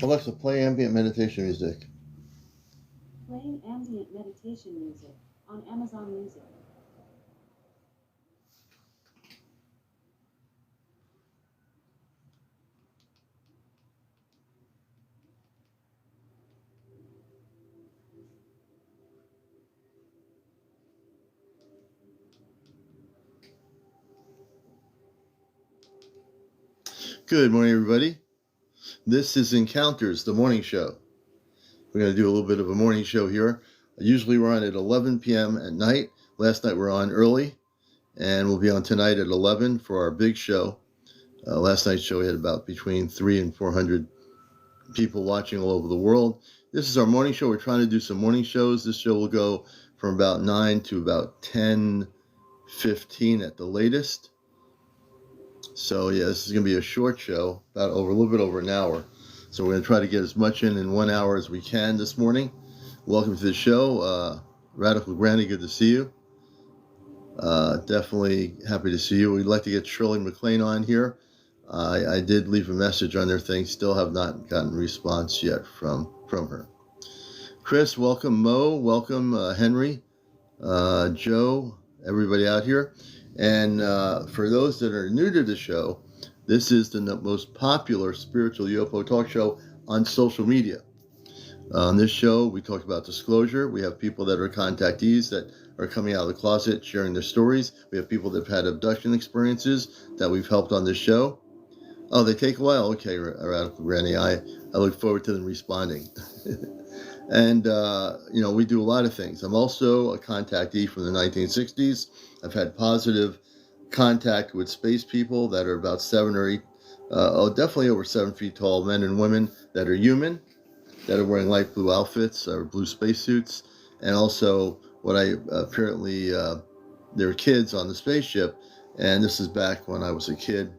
Alexa, play ambient meditation music. Playing ambient meditation music on Amazon Music. Good morning, everybody. This is Encounters, the morning show. We're going to do a little bit of a morning show here. Usually we're on at 11 p.m. at night. Last night we're on early, and we'll be on tonight at 11 for our big show. Last night's show we had about between 300 and 400 people watching all over the world. This is our morning show. We're trying to do some morning shows. This show will go from about 9 to about 10:15 at the latest. So yeah, this is going to be a short show, a little bit over an hour. So we're going to try to get as much in 1 hour as we can this morning. Welcome to the show. Radical Granny, good to see you. Definitely happy to see you. We'd like to get Shirley McLean on here. I did leave a message on their thing. Still have not gotten a response yet from her. Chris, welcome. Mo, welcome. Henry, Joe, everybody out here. And for those that are new to the show, this is the most popular spiritual UFO talk show on social media. On this show, we talk about disclosure. We have people that are contactees that are coming out of the closet, sharing their stories. We have people that have had abduction experiences that we've helped on this show. Oh, they take a while? Okay, Radical Granny, I look forward to them responding. And, we do a lot of things. I'm also a contactee from the 1960s. I've had positive contact with space people that are about 7 or 8, definitely over 7 feet tall, men and women that are human, that are wearing light blue outfits or blue spacesuits. And also what apparently, there were kids on the spaceship. And this is back when I was a kid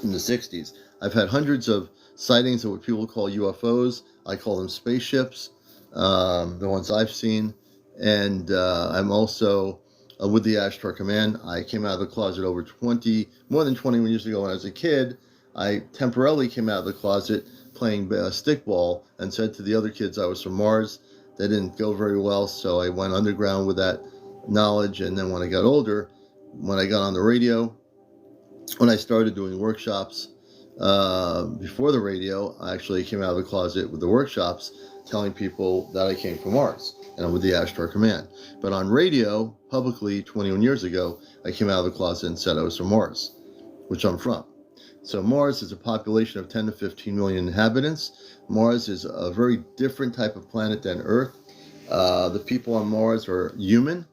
in the 60s. I've had hundreds of sightings of what people call UFOs. I call them spaceships, the ones I've seen. And I'm also with the Ashtar Command. I came out of the closet more than 21 years ago when I was a kid. I temporarily came out of the closet playing stickball and said to the other kids I was from Mars. That didn't go very well, so I went underground with that knowledge. And then when I got older, when I got on the radio, when I started doing workshops before the radio, I actually came out of the closet with the workshops telling people that I came from Mars and I'm with the Ashtar Command. But on radio, publicly 21 years ago, I came out of the closet and said I was from Mars, which I'm from. So Mars is a population of 10 to 15 million inhabitants. Mars is a very different type of planet than Earth. The people on Mars are human,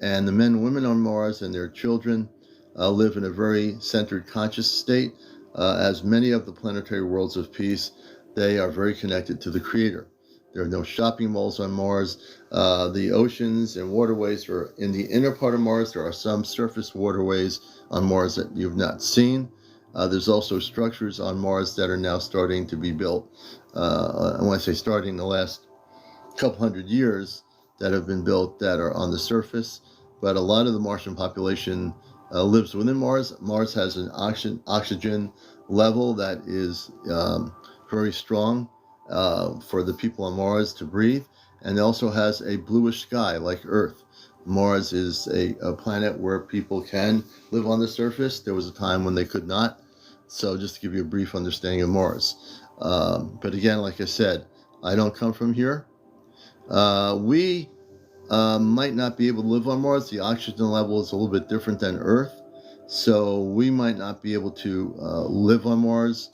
and the men and women on Mars and their children live in a very centered conscious state. As many of the planetary worlds of peace, they are very connected to the Creator. There are no shopping malls on Mars. The oceans and waterways are in the inner part of Mars. There are some surface waterways on Mars that you've not seen. There's also structures on Mars that are now starting to be built. When I say starting, the last couple hundred years that have been built that are on the surface. But a lot of the Martian population lives within Mars. Mars has an oxygen level that is very strong for the people on Mars to breathe, and it also has a bluish sky like Earth. Mars is a planet where people can live on the surface. There was a time when they could not. So just to give you a brief understanding of Mars. But again, like I said, I don't come from here. We might not be able to live on Mars. The oxygen level is a little bit different than Earth. So we might not be able to live on Mars,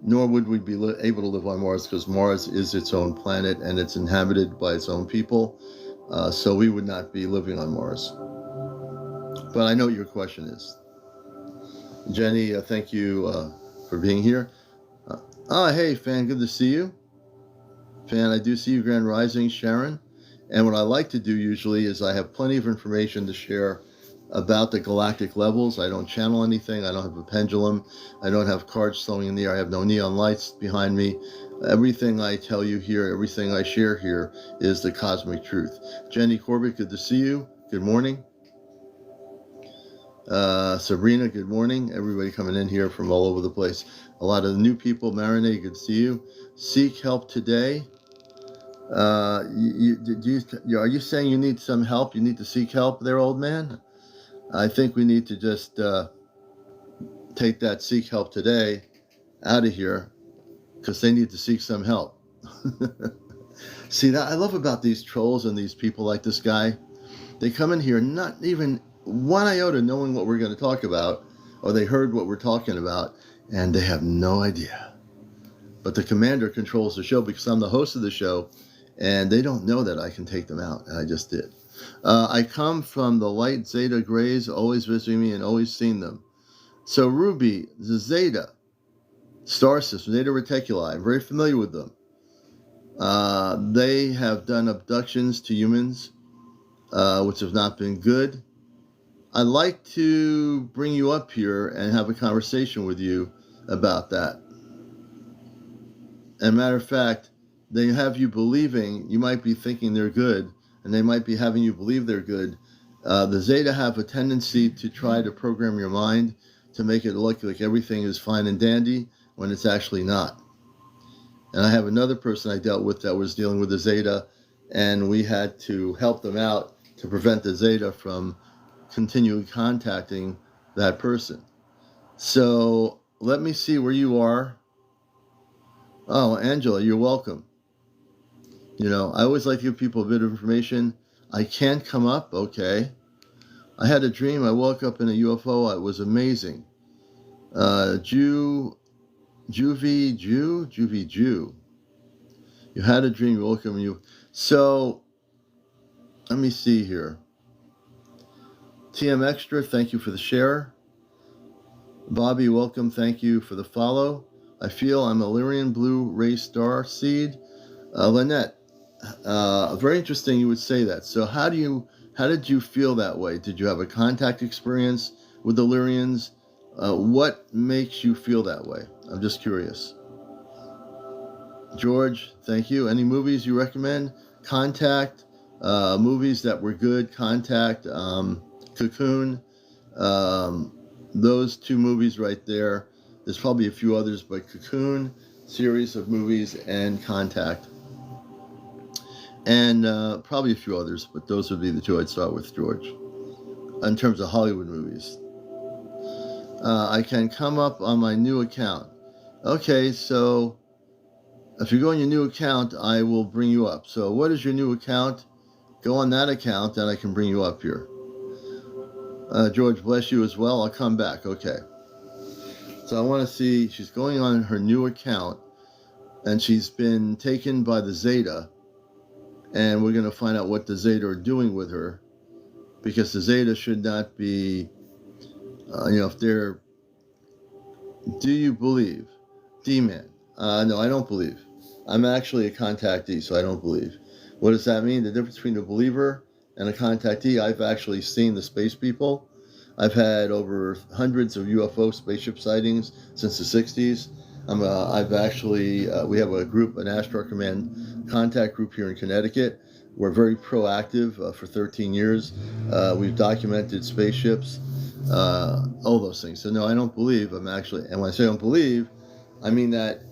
nor would we be able to live on Mars because Mars is its own planet and it's inhabited by its own people. So we would not be living on Mars. But I know what your question is. Jenny, thank you for being here. Hey, Fan, good to see you. Fan, I do see you, Grand Rising, Sharon. And what I like to do usually is I have plenty of information to share about the galactic levels. I don't channel anything. I don't have a pendulum. I don't have cards flowing in the air. I have no neon lights behind me. Everything I tell you here, everything I share here is the cosmic truth. Jenny Corbett, good to see you. Good morning. Sabrina, good morning. Everybody coming in here from all over the place. A lot of the new people. Marinate, good to see you. Seek help today. Are you saying you need some help? You need to seek help there, old man? I think we need to just take that seek help today out of here because they need to seek some help. See, that I love about these trolls and these people like this guy. They come in here not even one iota knowing what we're going to talk about, or they heard what we're talking about, and they have no idea. But the commander controls the show because I'm the host of the show, and they don't know that I can take them out, and I just did. I come from the light Zeta Grays, always visiting me and always seeing them. So Ruby, the Zeta star system, Zeta Reticuli, I'm very familiar with them. They have done abductions to humans, which have not been good. I'd like to bring you up here and have a conversation with you about that. And matter of fact, they have you believing, you might be thinking they're good, and they might be having you believe they're good. The Zeta have a tendency to try to program your mind to make it look like everything is fine and dandy when it's actually not. And I have another person I dealt with that was dealing with the Zeta, and we had to help them out to prevent the Zeta from continuing contacting that person. So let me see where you are. Oh, Angela, you're welcome. You know, I always like to give people a bit of information. I can't come up, okay. I had a dream. I woke up in a UFO. It was amazing. Jew. You had a dream. You woke up and you. So, let me see here. TM Extra, thank you for the share. Bobby, welcome. Thank you for the follow. I feel I'm a Lyrian Blue Ray Star Seed. Lynette, very interesting you would say that. So how did you feel that way? Did you have a contact experience with the Lyrians? What makes you feel that way? I'm just curious. George, thank you. Any movies you recommend? Contact, movies that were good. Contact, Cocoon, those two movies right there. There's probably a few others, but Cocoon, series of movies, and Contact. And probably a few others, but those would be the two I'd start with, George. In terms of Hollywood movies. I can come up on my new account. Okay, so if you go on your new account, I will bring you up. So what is your new account? Go on that account and I can bring you up here. George, bless you as well. I'll come back. Okay. So I want to see, she's going on her new account and she's been taken by the Zeta. And we're going to find out what the Zeta are doing with her. Because the Zeta should not be, if they're, do you believe? D-Man. No, I don't believe. I'm actually a contactee, so I don't believe. What does that mean? The difference between a believer and a contactee, I've actually seen the space people. I've had over hundreds of UFO spaceship sightings since the 60s. We have a group, an Astro Command contact group here in Connecticut. We're very proactive for 13 years. We've documented spaceships, all those things. So no, I don't believe. And when I say I don't believe, I mean that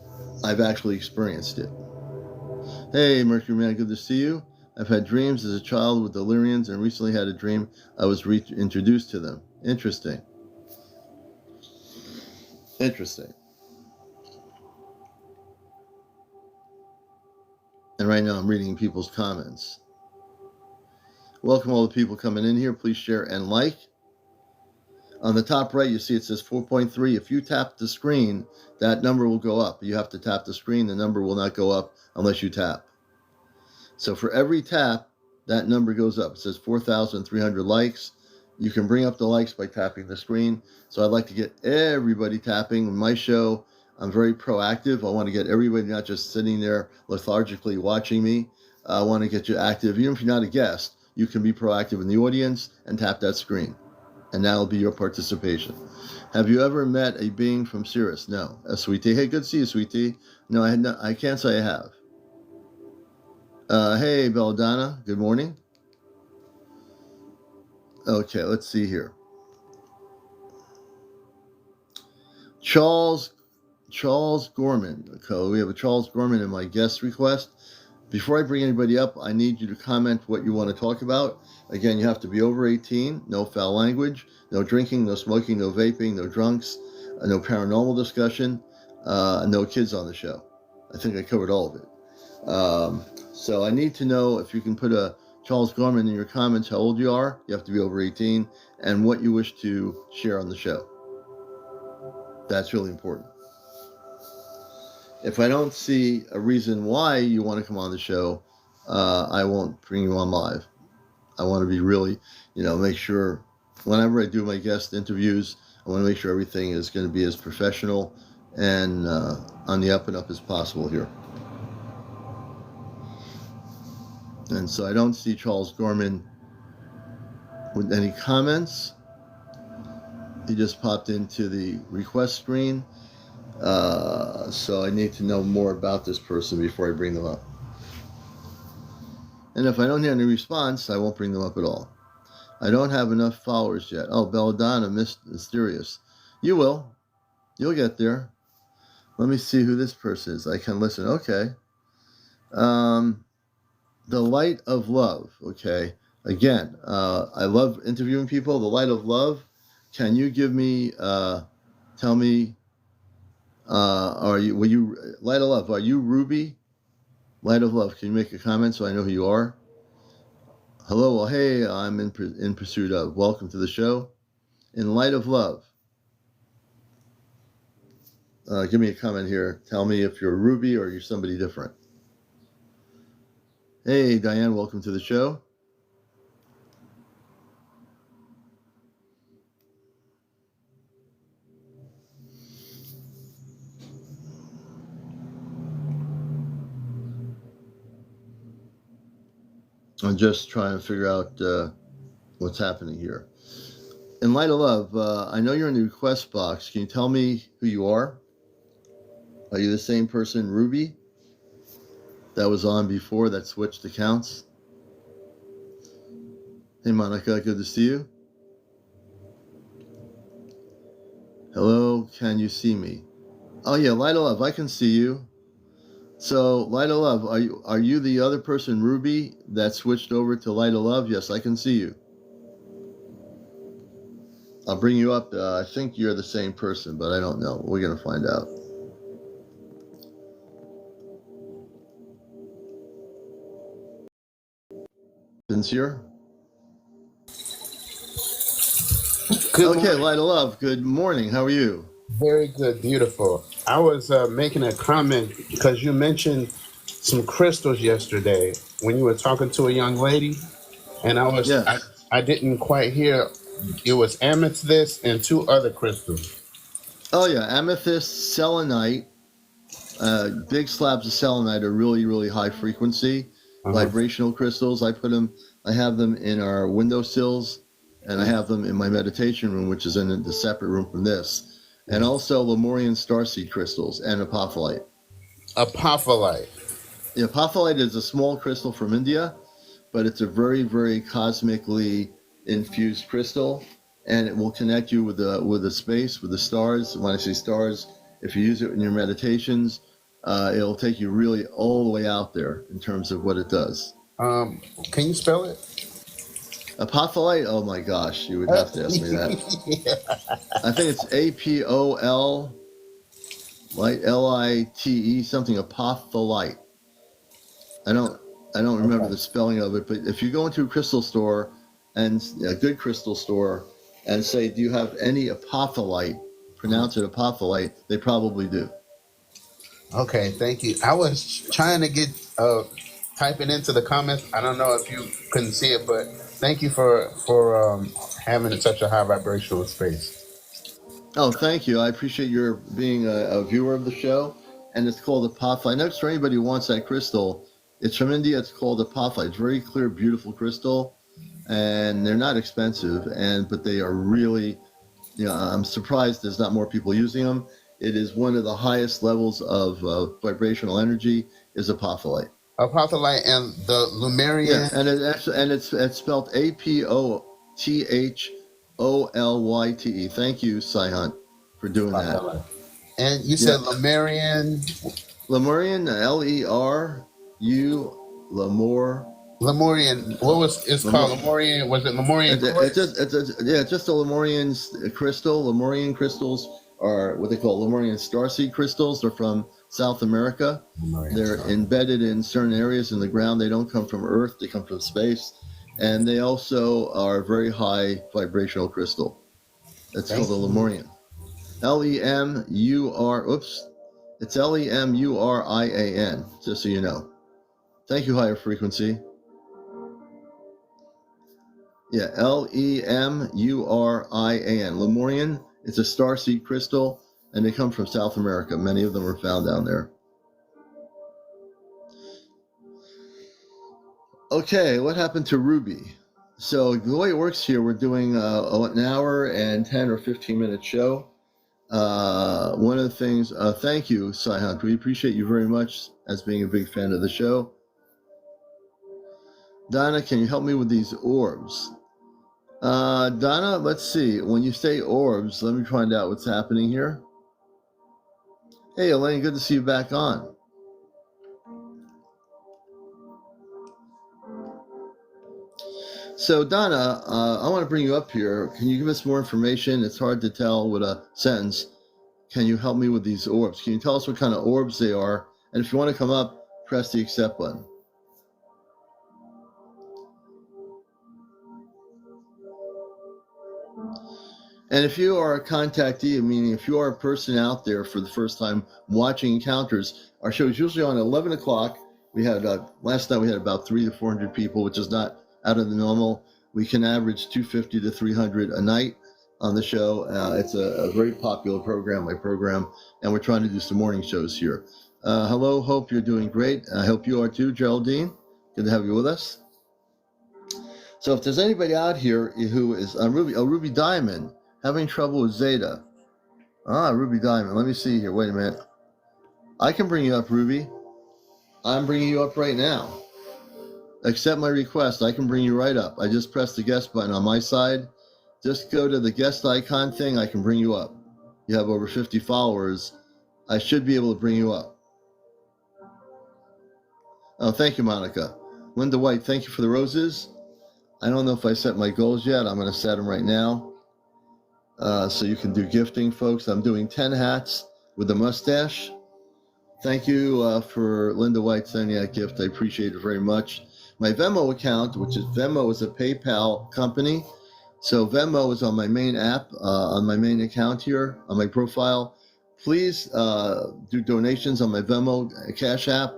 I've actually experienced it. Hey, Mercury Man, good to see you. I've had dreams as a child with the Lyrians and recently had a dream I was introduced to them. Interesting. And right now I'm reading people's comments. Welcome all the people coming in here. Please share and like. On the top right, you see it says 4.3. If you tap the screen, that number will go up. You have to tap the screen. The number will not go up unless you tap. So for every tap, that number goes up. It says 4,300 likes. You can bring up the likes by tapping the screen. So I'd like to get everybody tapping. In my show, I'm very proactive. I want to get everybody not just sitting there lethargically watching me. I want to get you active. Even if you're not a guest, you can be proactive in the audience and tap that screen. And that'll be your participation. Have you ever met a being from Sirius? No. A sweetie. Hey, good to see you, sweetie. No, I can't say I have. Hey, Belladonna. Good morning. Okay, let's see here. Charles Gorman. Okay, we have a Charles Gorman in my guest request. Before I bring anybody up, I need you to comment what you want to talk about. Again, you have to be over 18, no foul language, no drinking, no smoking, no vaping, no drunks, no paranormal discussion, no kids on the show. I think I covered all of it. So I need to know if you can put a Charles Gorman in your comments how old you are. You have to be over 18, and what you wish to share on the show. That's really important. If I don't see a reason why you want to come on the show, I won't bring you on live. I want to be really, make sure whenever I do my guest interviews, I want to make sure everything is going to be as professional and on the up and up as possible here. And so I don't see Charles Gorman with any comments. He just popped into the request screen. So I need to know more about this person before I bring them up. And if I don't hear any response, I won't bring them up at all. I don't have enough followers yet. Oh, Belladonna, Mysterious. You will. You'll get there. Let me see who this person is. I can listen. Okay. The Light of Love. Okay. Again, I love interviewing people. The Light of Love. Can you give me, tell me, Light of Love, are you Ruby? Light of Love, can you make a comment so I know who you are? Hello, well, hey, I'm in pursuit of. Welcome to the show. In Light of Love. Give me a comment here. Tell me if you're Ruby or you're somebody different. Hey, Diane, welcome to the show. I'm just trying to figure out what's happening here. In Light of Love, I know you're in the request box. Can you tell me who you are? Are you the same person, Ruby, that was on before that switched accounts? Hey, Monica, good to see you. Hello, can you see me? Oh yeah, Light of Love, I can see you. So, Light of Love, are you the other person, Ruby, that switched over to Light of Love? Yes, I can see you. I'll bring you up. I think you're the same person, but I don't know. We're going to find out. Sincere? Okay, Light of Love, good morning. How are you? Very good, beautiful. I was making a comment because you mentioned some crystals yesterday when you were talking to a young lady, and Yes. I didn't quite hear. It was amethyst and two other crystals. Oh yeah, amethyst, selenite. Big slabs of selenite are really, really high frequency vibrational crystals. I have them in our windowsills, and I have them in my meditation room, which is in the separate room from this. And also Lemurian starseed crystals and apophyllite. Apophyllite. The apophyllite is a small crystal from India, but it's a very, very cosmically infused crystal, and it will connect you with the space, with the stars. When I say stars, if you use it in your meditations, it'll take you really all the way out there in terms of what it does. Can you spell it? Apophyllite? Oh my gosh, you would have to ask me that. I think it's APOL, LITE, something, apophyllite. I don't remember the spelling of it, but if you go into a crystal store, and a good crystal store, and say, do you have any apophyllite? Pronounce it apophyllite. They probably do. Okay, thank you. I was trying to get typing into the comments. I don't know if you couldn't see it, but thank you for having such a high vibrational space. Oh, thank you. I appreciate your being a viewer of the show. And it's called apophyllite. Next, for anybody who wants that crystal, it's from India. It's called apophyllite. It's very clear, beautiful crystal, and they're not expensive. But they are really, I'm surprised there's not more people using them. It is one of the highest levels of vibrational energy is apophyllite. Apophyllite and the Lemurian. Yeah, and it's spelled APOTHOLYTE. Thank you, Cy Hunt, for doing that. And you said Yes. Lemurian. Lemurian, L-E-R-U, Lemur. Lemurian. What was it's called? Lemurian. Was it Lemurian quartz? It's just a Lemurian crystal. Lemurian crystals are what they call Lemurian starseed crystals. They're from South America. Lemurian They're stuff. embedded in certain areas in the ground. They don't come from Earth. They come from space. And they also are a very high vibrational crystal. It's called Thank a you. Lemurian. Lemur. Oops. It's Lemurian, just so you know. Thank you, higher frequency. Yeah, Lemurian. Lemurian. It's a starseed crystal, and they come from South America. Many of them are found down there. Okay, what happened to Ruby? So the way it works here, we're doing an hour and 10 or 15-minute show. One of the things, thank you, Saihunt. We appreciate you very much as being a big fan of the show. Donna, can you help me with these orbs? Donna, let's see. When you say orbs, let me find out what's happening here. Hey, Elaine, good to see you back on. So, Donna, I want to bring you up here. Can you give us more information? It's hard to tell with a sentence. Can you help me with these orbs? Can you tell us what kind of orbs they are? And if you want to come up, press the accept button. And if you are a contactee, meaning if you are a person out there for the first time watching Encounters, our show is usually on 11 o'clock. We had, last night we had about 300 to 400 people, which is not out of the normal. We can average 250 to 300 a night on the show. It's a very popular program, my program, and we're trying to do some morning shows here. Hello, hope you're doing great. I hope you are too, Geraldine. Good to have you with us. So if there's anybody out here who is Ruby Diamond, having trouble with Zeta. Ruby Diamond. Let me see here. Wait a minute. I can bring you up, Ruby. I'm bringing you up right now. Accept my request. I can bring you right up. I just pressed the guest button on my side. Just go to the guest icon thing. I can bring you up. You have over 50 followers. I should be able to bring you up. Oh, thank you, Monica. Linda White, thank you for the roses. I don't know if I set my goals yet. I'm going to set them right now. So you can do gifting, folks. I'm doing 10 hats with a mustache. Thank you for Linda White sending that gift. I appreciate it very much. My Venmo account, which is Venmo, is a PayPal company. So Venmo is on my main app, on my main account here, on my profile. Please do donations on my Venmo Cash App.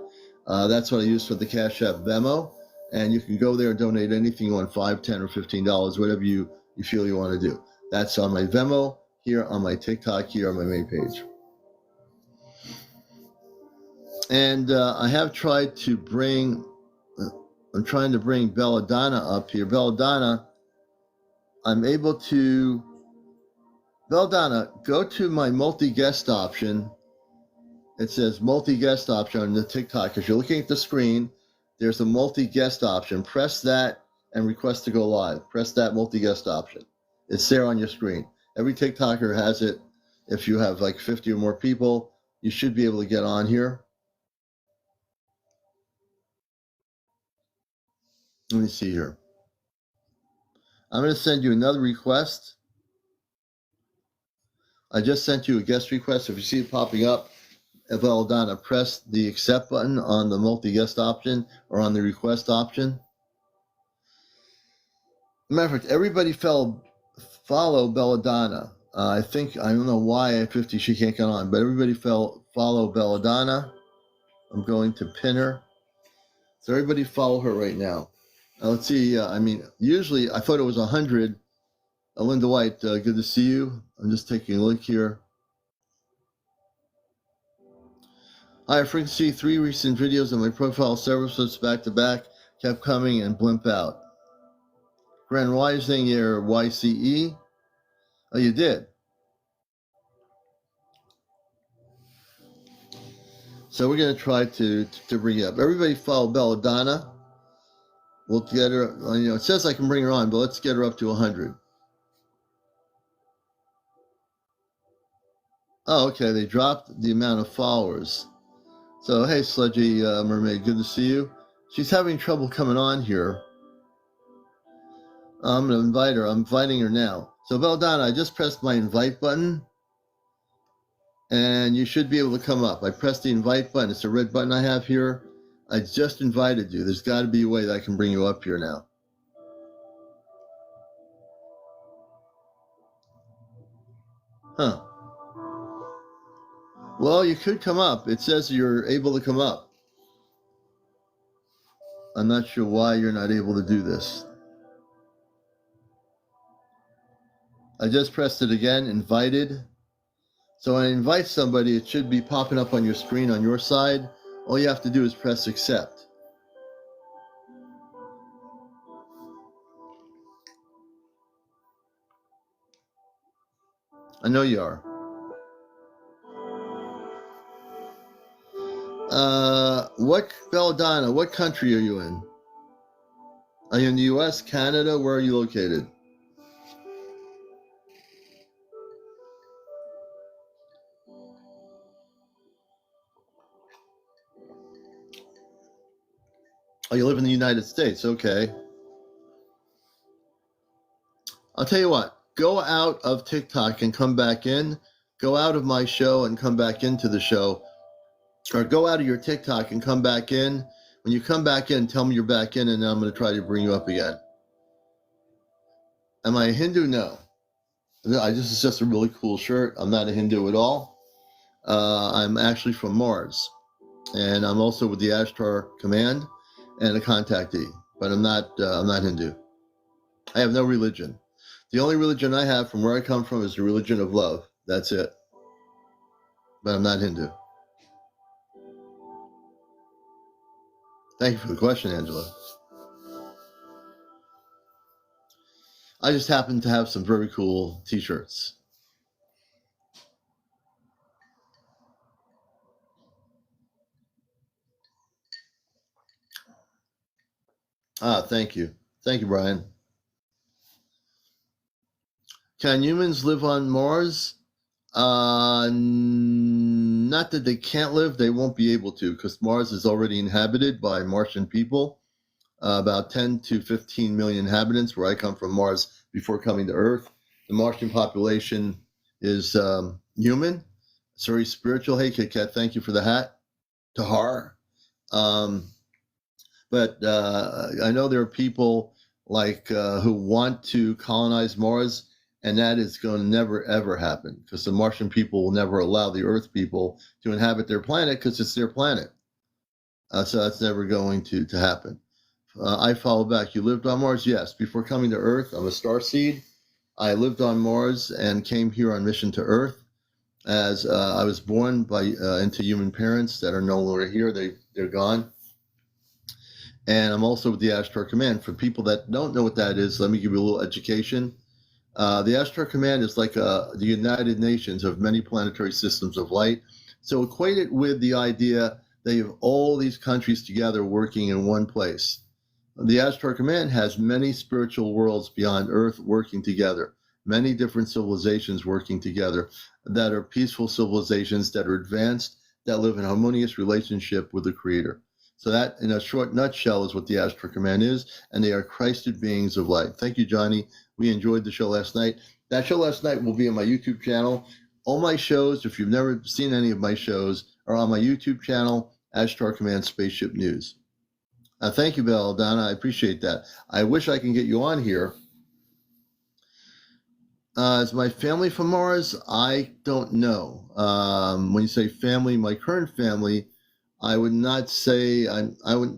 That's what I use for the Cash App Venmo. And you can go there and donate anything you want, $5, $10, or $15, whatever you feel you want to do. That's on my Venmo, here on my TikTok, here on my main page. And I have tried to bring, I'm trying to bring Belladonna up here. Belladonna, I'm able to, Belladonna, go to my multi-guest option. It says multi-guest option on the TikTok. If you're looking at the screen, there's a multi-guest option. Press that and request to go live. Press that multi-guest option. It's there on your screen. Every TikToker has it. If you have like 50 or more people, you should be able to get on here. Let me see here. I'm going to send you another request. I just sent you a guest request. If you see it popping up, Belladonna, press the accept button on the multi-guest option or on the request option. Matter of fact, everybody follow Belladonna. I don't know why at 50 she can't get on, but everybody follow Belladonna. I'm going to pin her. So everybody follow her right now. Let's see. Usually I thought it was 100. Linda White, good to see you. I'm just taking a look here. Higher frequency, 3 recent videos on my profile, several slips back to back, kept coming and blimp out. Grand Rising, your YCE. Oh, you did. So we're going to try to bring you up. Everybody follow Belladonna. We'll get her, it says I can bring her on, but let's get her up to 100. Oh, okay. They dropped the amount of followers. So, hey, Sludgy Mermaid, good to see you. She's having trouble coming on here. I'm going to invite her. I'm inviting her now. So, Belladonna, I just pressed my invite button, and you should be able to come up. I pressed the invite button. It's a red button I have here. I just invited you. There's got to be a way that I can bring you up here now. Huh. Well, you could come up. It says you're able to come up. I'm not sure why you're not able to do this. I just pressed it again, invited. So when I invite somebody, it should be popping up on your screen on your side. All you have to do is press accept. I know you are. Belladonna, what country are you in? Are you in the U.S., Canada? Where are you located? Oh, you live in the United States. Okay. I'll tell you what. Go out of TikTok and come back in. Go out of my show and come back into the show. Or go out of your TikTok and come back in. When you come back in, tell me you're back in, and then I'm going to try to bring you up again. Am I a Hindu? No. This is just a really cool shirt. I'm not a Hindu at all. I'm actually from Mars, and I'm also with the Ashtar Command and a contactee. But I'm not Hindu. I have no religion. The only religion I have from where I come from is the religion of love. That's it. But I'm not Hindu. Thank you for the question, Angela. I just happen to have some very cool T-shirts. Thank you. Thank you, Brian. Can humans live on Mars? Not that they can't live, they won't be able to, because Mars is already inhabited by Martian people. About 10 to 15 million inhabitants, where I come from Mars before coming to Earth. The Martian population is human. It's very spiritual. Hey, Kit Kat, thank you for the hat. Tahar. But I know there are people like who want to colonize Mars, and that is going to never, ever happen, because the Martian people will never allow the Earth people to inhabit their planet, because it's their planet. So that's never going to happen. I follow back. You lived on Mars? Yes. Before coming to Earth, I'm a starseed. I lived on Mars and came here on mission to Earth. As I was born into human parents that are no longer here. They're gone. And I'm also with the Ashtar Command. For people that don't know what that is, let me give you a little education. The Ashtar Command is like the United Nations of many planetary systems of light. So equate it with the idea that you have all these countries together working in one place. The Ashtar Command has many spiritual worlds beyond Earth working together, many different civilizations working together that are peaceful civilizations that are advanced, that live in harmonious relationship with the Creator. So that, in a short nutshell, is what the Ashtar Command is, and they are Christed beings of light. Thank you, Johnny. We enjoyed the show last night. That show last night will be on my YouTube channel. All my shows, if you've never seen any of my shows, are on my YouTube channel, Ashtar Command Spaceship News. Thank you, Belladonna. I appreciate that. I wish I can get you on here. Is my family from Mars? I don't know. When you say family, my current family, I would not say. I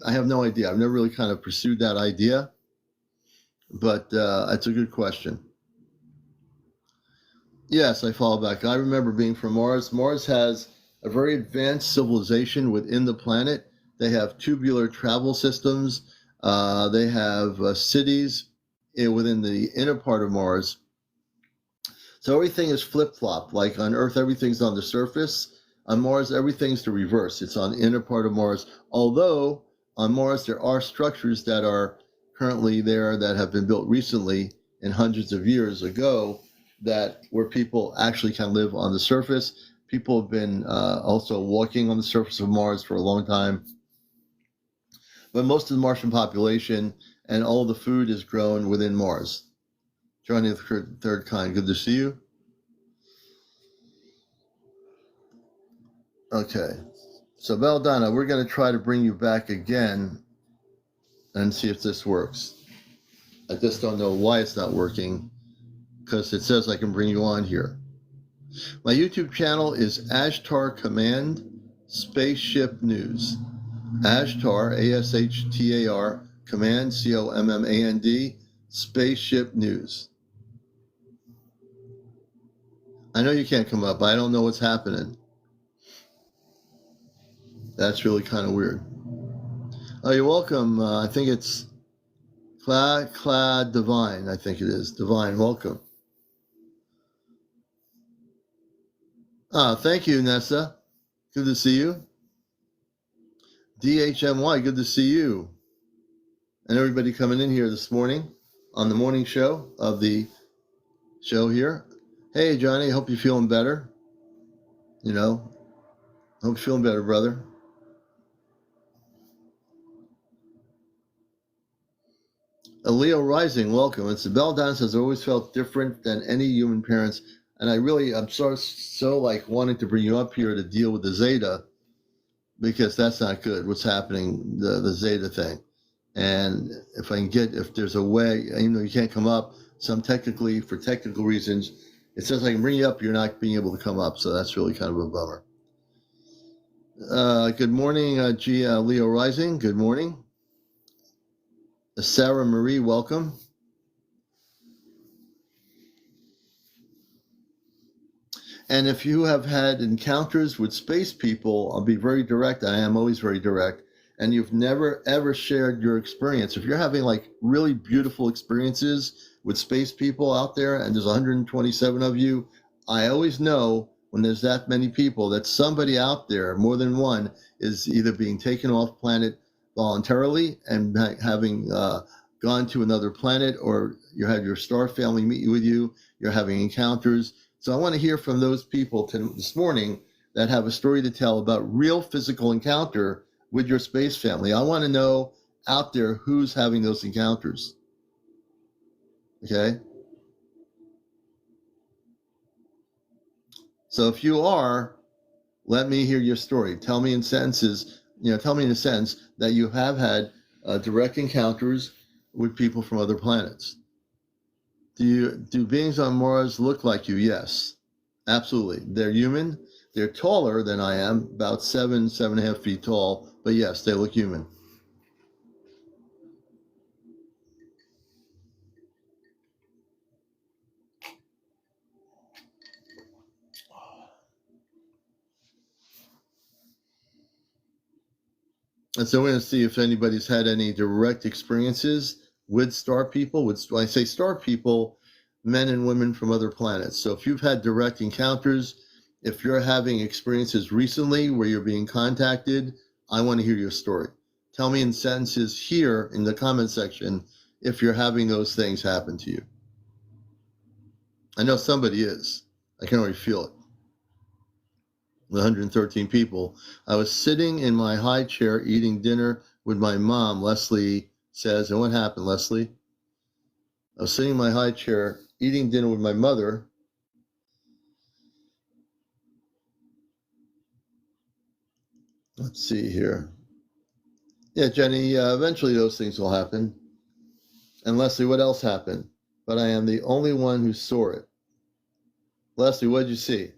have no idea. I've never really kind of pursued that idea, but it's a good question. Yes, I follow back. I remember being from Mars. Mars has a very advanced civilization within the planet. They have tubular travel systems. They have cities within the inner part of Mars. So everything is flip-flop. Like on Earth, everything's on the surface. On Mars, everything's the reverse. It's on the inner part of Mars. Although on Mars, there are structures that are currently there that have been built recently and hundreds of years ago that where people actually can live on the surface. People have been also walking on the surface of Mars for a long time. But most of the Martian population and all the food is grown within Mars. Johnny the Third Kind, good to see you. Okay, so Valdana, we're going to try to bring you back again and see if this works. I just don't know why it's not working, because it says I can bring you on here. My YouTube channel is Ashtar Command Spaceship News. Ashtar, ASHTAR, Command, COMMAND, Spaceship News. I know you can't come up. I don't know what's happening. That's really kind of weird. Oh, you're welcome. I think it's Clad Divine. I think it is. Divine, welcome. Thank you, Nessa. Good to see you. DHMY, good to see you. And everybody coming in here this morning on the morning show of the show here. Hey, Johnny, hope you're feeling better. You know, hope you're feeling better, brother. A Leo Rising, welcome. It's the Bell Dance has always felt different than any human parents. And I'm so like wanting to bring you up here to deal with the Zeta, because that's not good. What's happening, the Zeta thing. And if there's a way, even though you can't come up, for technical reasons, it says I can bring you up, you're not being able to come up. So that's really kind of a bummer. Good morning, Leo Rising. Good morning. Sarah Marie, welcome. And if you have had encounters with space people, I'll be very direct. I am always very direct. And you've never, ever shared your experience. If you're having like really beautiful experiences with space people out there, and there's 127 of you, I always know when there's that many people that somebody out there, more than one, is either being taken off planet voluntarily and having gone to another planet, or you have your star family meet with you, you're having encounters. So I want to hear from those people this morning that have a story to tell about real physical encounter with your space family. I want to know out there who's having those encounters. Okay? So if you are, let me hear your story. Tell me in a sentence that you have had direct encounters with people from other planets. Do beings on Mars look like you? Yes, absolutely. They're human. They're taller than I am, about 7.5 feet tall. But yes, they look human. And so we're going to see if anybody's had any direct experiences with star people. When I say star people, men and women from other planets. So if you've had direct encounters, if you're having experiences recently where you're being contacted, I want to hear your story. Tell me in sentences here in the comment section if you're having those things happen to you. I know somebody is. I can already feel it. 113 people. I was sitting in my high chair eating dinner with my mom, Leslie says. And what happened, Leslie? I was sitting in my high chair eating dinner with my mother. Let's see here. Yeah, Jenny, eventually those things will happen. And Leslie, what else happened? But I am the only one who saw it. Leslie, what did you see?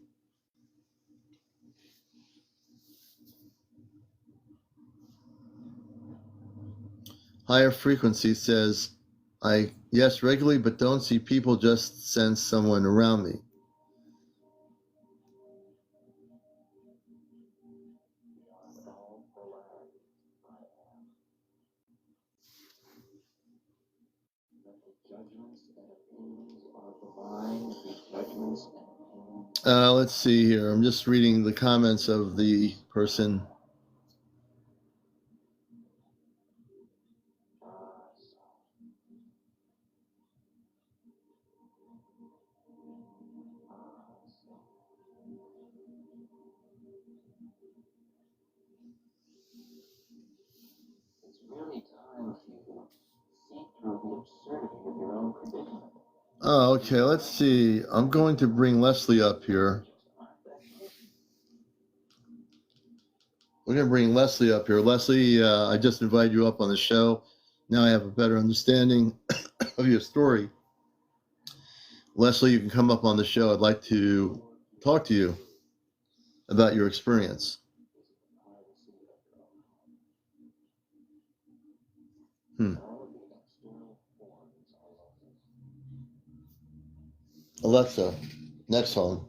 Higher frequency says, yes, regularly, but don't see people, just sense someone around me. Let's see here. I'm just reading the comments of the person. Oh, okay. Let's see. I'm going to bring Leslie up here. We're going to bring Leslie up here. Leslie, I just invited you up on the show. Now I have a better understanding of your story. Leslie, you can come up on the show. I'd like to talk to you about your experience. Alexa, next song.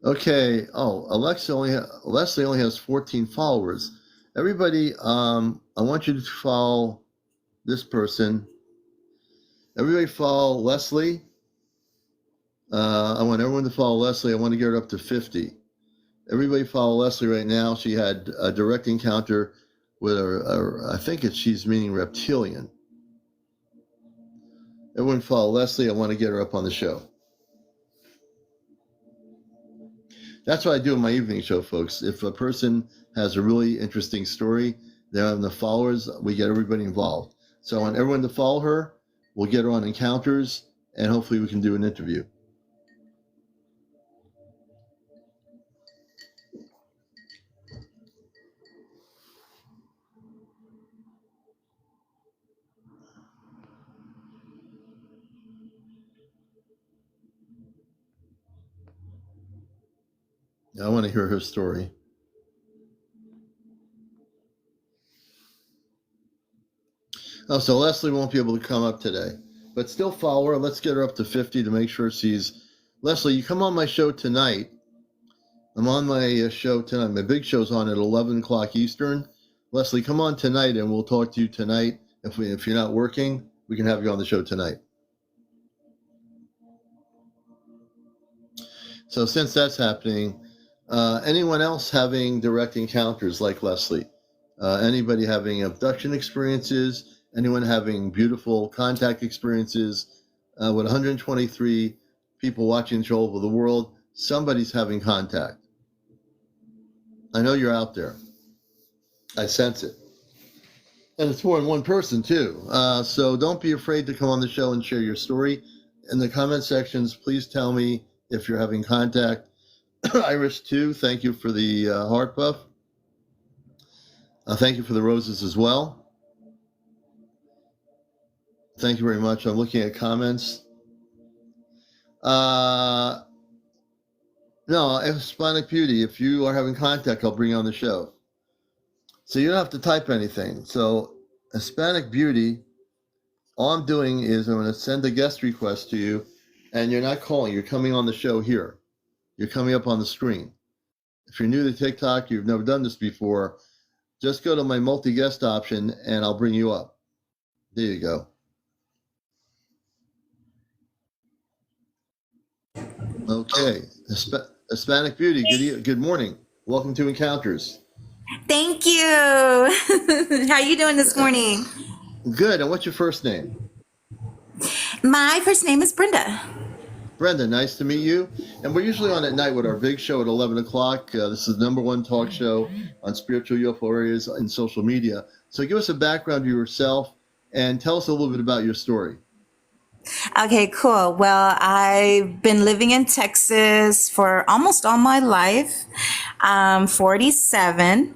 Okay. Oh, Leslie only has 14 followers. Everybody, I want you to follow this person. Everybody follow Leslie. I want everyone to follow Leslie. I want to get her up to 50. Everybody follow Leslie right now. She had a direct encounter with I think she's meaning reptilian. Everyone follow Leslie. I want to get her up on the show. That's what I do in my evening show, folks. If a person has a really interesting story, they're on the followers, we get everybody involved. So I want everyone to follow her. We'll get her on encounters, and hopefully we can do an interview. I want to hear her story. Oh, so Leslie won't be able to come up today, but still follow her. Let's get her up to 50 to make sure she's... Leslie, you come on my show tonight. I'm on my show tonight. My big show's on at 11 o'clock Eastern. Leslie, come on tonight and we'll talk to you tonight. If you're not working, we can have you on the show tonight. So since that's happening, anyone else having direct encounters like Leslie? Anybody having abduction experiences? Anyone having beautiful contact experiences? With 123 people watching the show all over the world, somebody's having contact. I know you're out there. I sense it. And it's more than one person, too. So don't be afraid to come on the show and share your story. In the comment sections, please tell me if you're having contact. Iris, too, thank you for the heart puff. Thank you for the roses as well. Thank you very much. I'm looking at comments. No, Hispanic Beauty, if you are having contact, I'll bring you on the show. So you don't have to type anything. So Hispanic Beauty, all I'm doing is I'm going to send a guest request to you, and you're not calling. You're coming on the show here. You're coming up on the screen. If you're new to TikTok, you've never done this before, just go to my multi-guest option, and I'll bring you up. There you go. Okay. Hispanic Beauty, good morning. Welcome to Encounters. Thank you. How you doing this morning? Good. And what's your first name? My first name is Brenda. Brenda, nice to meet you. And we're usually on at night with our big show at 11 o'clock. This is the #1 talk show on spiritual UFO areas and social media. So give us a background of yourself and tell us a little bit about your story. Okay, cool. Well, I've been living in Texas for almost all my life. I'm 47,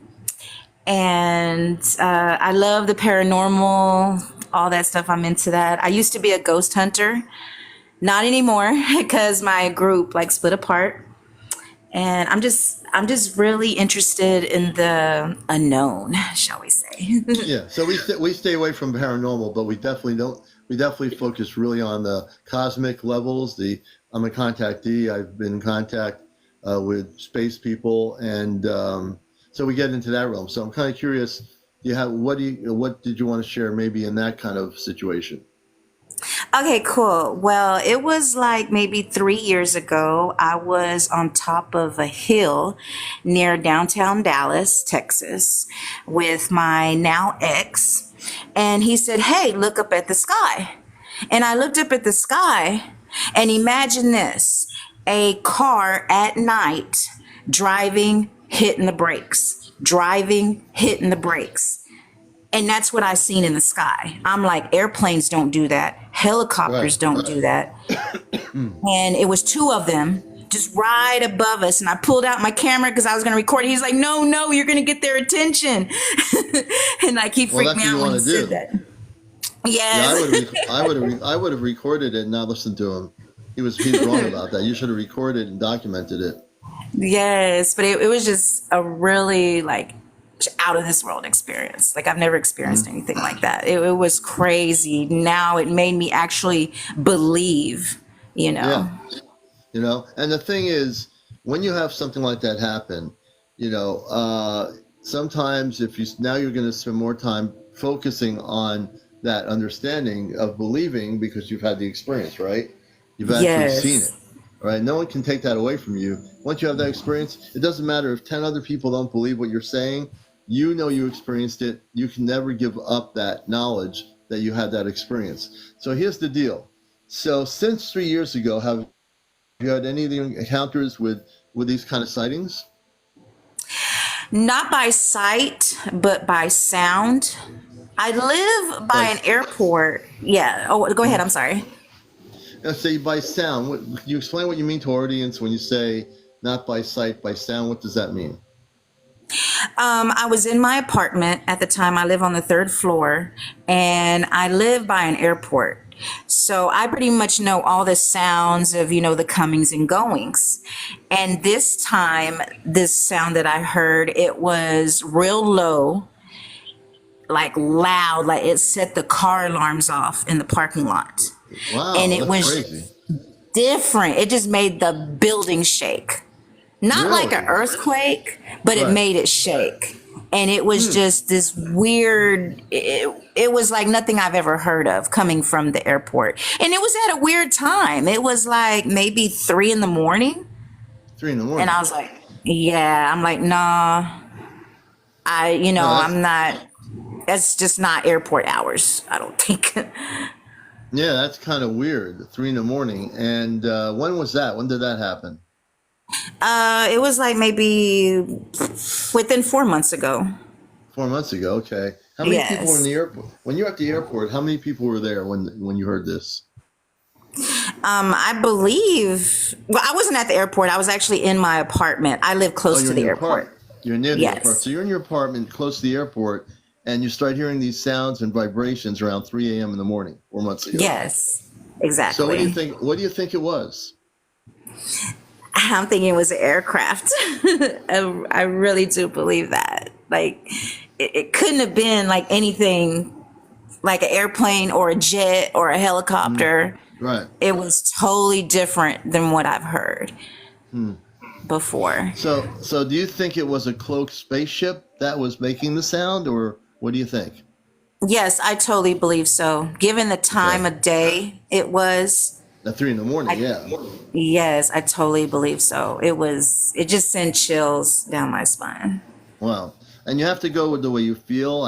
and I love the paranormal, all that stuff. I'm into that. I used to be a ghost hunter. Not anymore because my group split apart. And I'm just really interested in the unknown, shall we say. Yeah, so we stay away from paranormal, but we definitely focus really on the cosmic levels. I'm a contactee. I've been in contact with space people, and so we get into that realm. So I'm kind of curious, what did you want to share maybe in that kind of situation? Okay, cool. Well, it was maybe 3 years ago. I was on top of a hill near downtown Dallas, Texas, with my now ex. And he said, "Hey, look up at the sky." And I looked up at the sky, and imagine this. a car at night driving, hitting the brakes, driving, hitting the brakes. And that's what I seen in the sky. I'm like, airplanes don't do that. Right. Helicopters don't do that. And it was two of them just right above us. And I pulled out my camera because I was going to record it. He's like, no, you're going to get their attention. And like, he Well, freaked that's me what you out when want he to said do. that. Yeah, Yes. I would have recorded it and not listened to him. He's wrong about that. You should have recorded and documented it. Yes. But it was just a really like out of this world experience. Like I've never experienced anything like that. It was crazy. Now it made me actually believe, you know. Yeah. And the thing is, when you have something like that happen, sometimes now you're going to spend more time focusing on that understanding of believing because you've had the experience, right? You've actually seen it, Yes. right? No one can take that away from you. Once you have that experience, it doesn't matter if 10 other people don't believe what you're saying. You experienced it. You can never give up that knowledge that you had that experience. So here's the deal. So since 3 years ago, have you had any of the encounters with these kind of sightings? Not by sight, but by sound. I live by Like, an airport. Yeah. Oh, go ahead. I'm sorry. let's say by sound. Can you explain what you mean to our audience when you say not by sight, by sound? What does that mean? I was in my apartment at the time. I live on the third floor and I live by an airport. So I pretty much know all the sounds of, the comings and goings. And this time, this sound that I heard, it was real low, like loud, like it set the car alarms off in the parking lot. And Wow, it that's was crazy. different. It just made the building shake. Not like an Really? earthquake, but it Right. made it shake. And it was just this weird, it was like nothing I've ever heard of coming from the airport. And it was at a weird time. It was like maybe 3 in the morning. 3 in the And morning. I was like, yeah, I'm like, nah, No, I'm not, that's just not airport hours, I don't think. that's kind of weird. 3 in the morning. And when was that? When did that happen? It was like maybe within 4 months ago. 4 months ago. Okay. How many people were in Yes. the airport? When you're at the airport, how many people were there when you heard this? I believe, well, I wasn't at the airport. I was actually in my apartment. I live Oh, close you're to in the your airport. apartment. You're near the airport. Yes. So you're in your apartment close to the airport, and you start hearing these sounds and vibrations around 3 a.m. in the morning 4 months ago. Yes, So what do you exactly. think? What do you think it was? I'm thinking it was an aircraft. I really do believe that. Like, it couldn't have been like anything like an airplane or a jet or a helicopter. Right. It was totally different than what I've heard before. So do you think it was a cloaked spaceship that was making the sound, or what do you think? Yes, I totally believe so. Given the time Okay. of day it was, At 3 in the morning, yeah. yes, I totally believe so. It just sent chills down my spine. Wow. And you have to go with the way you feel.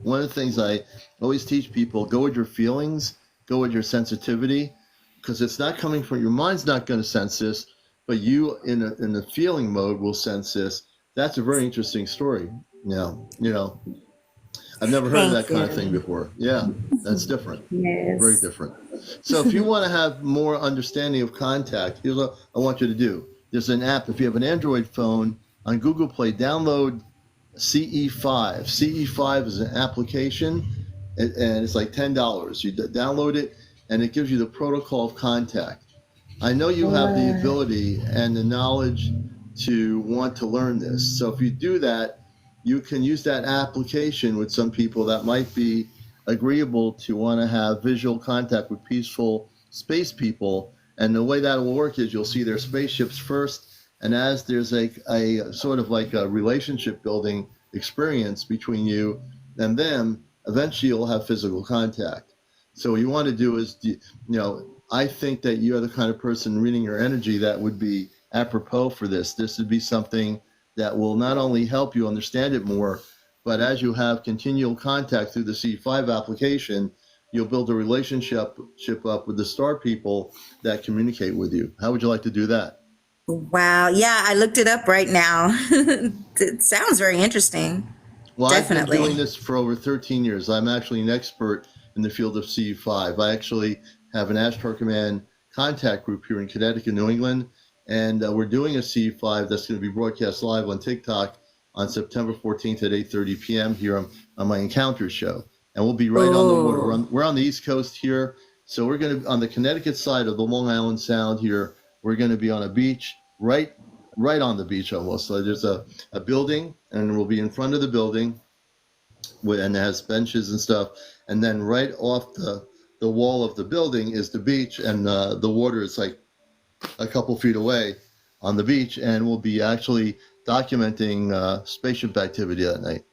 One of the things I always teach people, go with your feelings, go with your sensitivity, because it's not coming from your mind's not going to sense this, but you in the feeling mode will sense this. That's a very interesting story. Now, I've never heard of that Thank kind of thing you. before. Yeah, that's different. Very Yes. different. So if you want to have more understanding of contact, here's what I want you to do. There's an app. If you have an Android phone, on Google Play, download CE5. CE5 is an application, and it's like $10. You download it, and it gives you the protocol of contact. I know you have the ability and the knowledge to want to learn this. So if you do that, you can use that application with some people that might be agreeable to want to have visual contact with peaceful space people. And the way that will work is you'll see their spaceships first. And as there's a sort of like a relationship building experience between you and them, eventually you'll have physical contact. So what you want to do is, I think that you're the kind of person reading your energy that would be apropos for this. This would be something that will not only help you understand it more, but as you have continual contact through the C5 application, you'll build a relationship up with the star people that communicate with you. How would you like to do that? Wow. Yeah, I looked it up right now. It sounds very interesting. Well, I've been Definitely. doing this for over 13 years. I'm actually an expert in the field of C5. I actually have an Ashtar Command contact group here in Connecticut, New England, and we're doing a C5 that's going to be broadcast live on TikTok on September 14th at 8:30 p.m. here on my Encounters show. And we'll be right on the water. Oh. We're on the East Coast here, so we're going to on the Connecticut side of the Long Island Sound here. We're going to be on a beach, right on the beach almost. So there's a building, and we'll be in front of the building, and it has benches and stuff. And then right off the wall of the building is the beach, and the water is like a couple feet away on the beach, and we'll be actually documenting spaceship activity that night.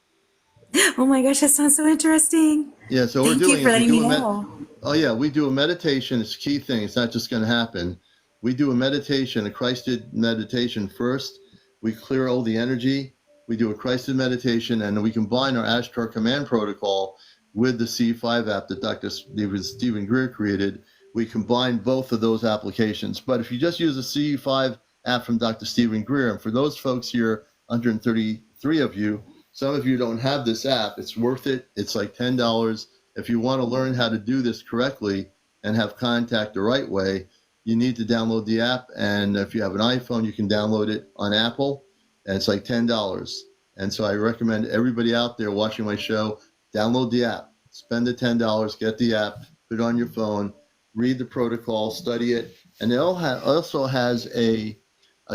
Oh my gosh, that sounds so interesting. Yeah, so we're Thank you doing for is we letting do me a know. oh yeah, we do a meditation. It's a key thing. It's not just going to happen. We do a meditation, a Christed meditation first. We clear all the energy. We do a Christed meditation, and we combine our Ashtar Command protocol with the C5 app that Dr. Stephen Greer created. We combine both of those applications. But if you just use the C5 app from Dr. Stephen Greer, and for those folks here, 133 of you, some of you don't have this app. It's worth it. It's like $10. If you want to learn how to do this correctly and have contact the right way, you need to download the app. And if you have an iPhone, you can download it on Apple, and it's like $10. And so I recommend everybody out there watching my show, download the app, spend the $10, get the app, put it on your phone, read the protocol, study it. And it also has a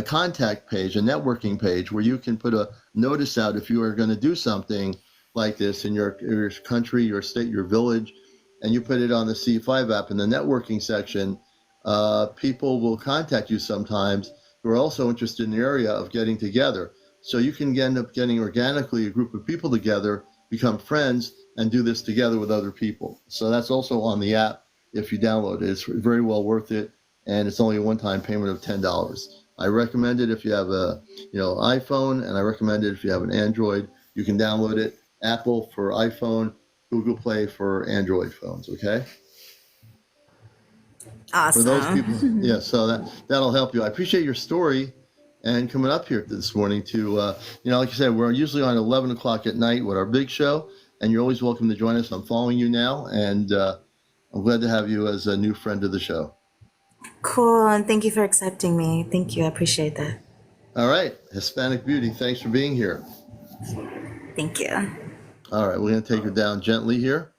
contact page, a networking page, where you can put a notice out if you are going to do something like this in your country, your state, your village, and you put it on the C5 app in the networking section. People will contact you sometimes who are also interested in the area of getting together. So you can end up getting organically a group of people together, become friends, and do this together with other people. So that's also on the app if you download it. It's very well worth it, and it's only a one-time payment of $10. I recommend it if you have a iPhone, and I recommend it if you have an Android. You can download it. Apple for iPhone, Google Play for Android phones. Okay, for those people, Awesome. yeah. So that'll help you. I appreciate your story and coming up here this morning to like I said, we're usually on 11 o'clock at night with our big show, and you're always welcome to join us. I'm following you now, and I'm glad to have you as a new friend of the show. Cool. And thank you for accepting me. Thank you. I appreciate that. All right, Hispanic Beauty, thanks for being here. Thank you. All right, we're going to take her down gently here.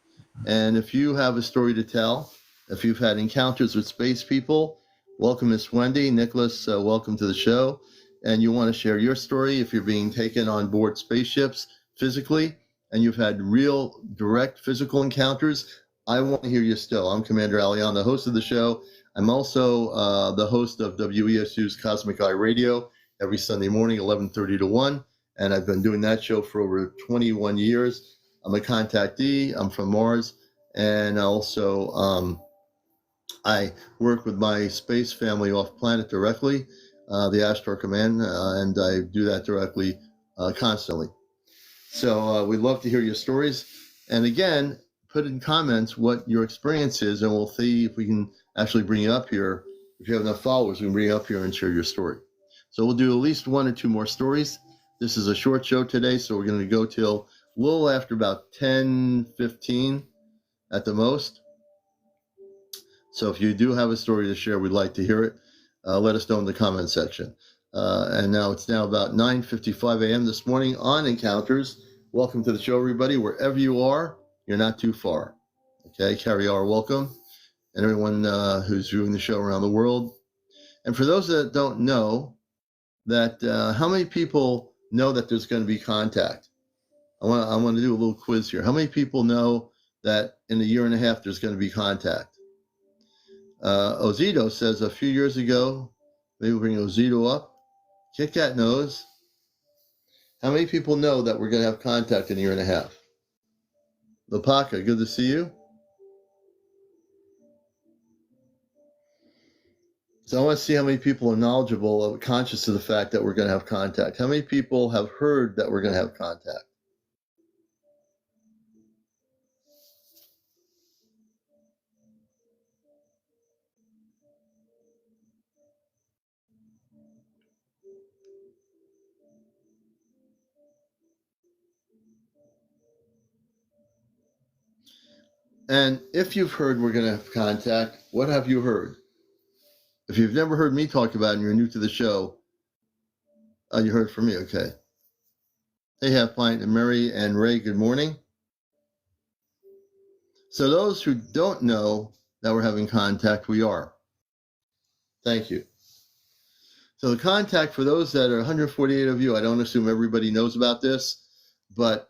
And if you have a story to tell, if you've had encounters with space people, welcome, Miss Wendy. Nicholas, welcome to the show. And you want to share your story if you're being taken on board spaceships physically and you've had real direct physical encounters, I want to hear you still. I'm CmdrAleon, the host of the show. I'm also the host of WESU's Cosmic Eye Radio every Sunday morning, 11:30 to 1. And I've been doing that show for over 21 years. I'm a contactee. I'm from Mars. And also, I work with my space family off planet directly, the Ashtar Command, and I do that directly constantly. So we'd love to hear your stories. And again, put in comments what your experience is, and we'll see if we can actually bring you up here. If you have enough followers, we can bring you up here and share your story. So we'll do at least one or two more stories. This is a short show today, so we're going to go till a little after about 10:15 at the most. So if you do have a story to share, we'd like to hear it. Let us know in the comment section. And now it's about 9:55 a.m. this morning on Encounters. Welcome to the show, everybody. Wherever you are, you're not too far. Okay, Carrie R, welcome. And everyone who's viewing the show around the world. And for those that don't know, that how many people know that there's going to be contact? I want to do a little quiz here. How many people know that in a year and a half there's going to be contact? Ozito says a few years ago, maybe we'll bring Ozito up. Kit Kat knows. How many people know that we're going to have contact in a year and a half? Lapaka, good to see you. So I want to see how many people are knowledgeable or conscious of the fact that we're going to have contact. How many people have heard that we're going to have contact? And if you've heard we're going to have contact, what have you heard? If you've never heard me talk about it and you're new to the show, you heard from me, okay. Hey, Half Pint and Mary and Ray, good morning. So those who don't know that we're having contact, we are. Thank you. So the contact, for those that are 148 of you, I don't assume everybody knows about this, but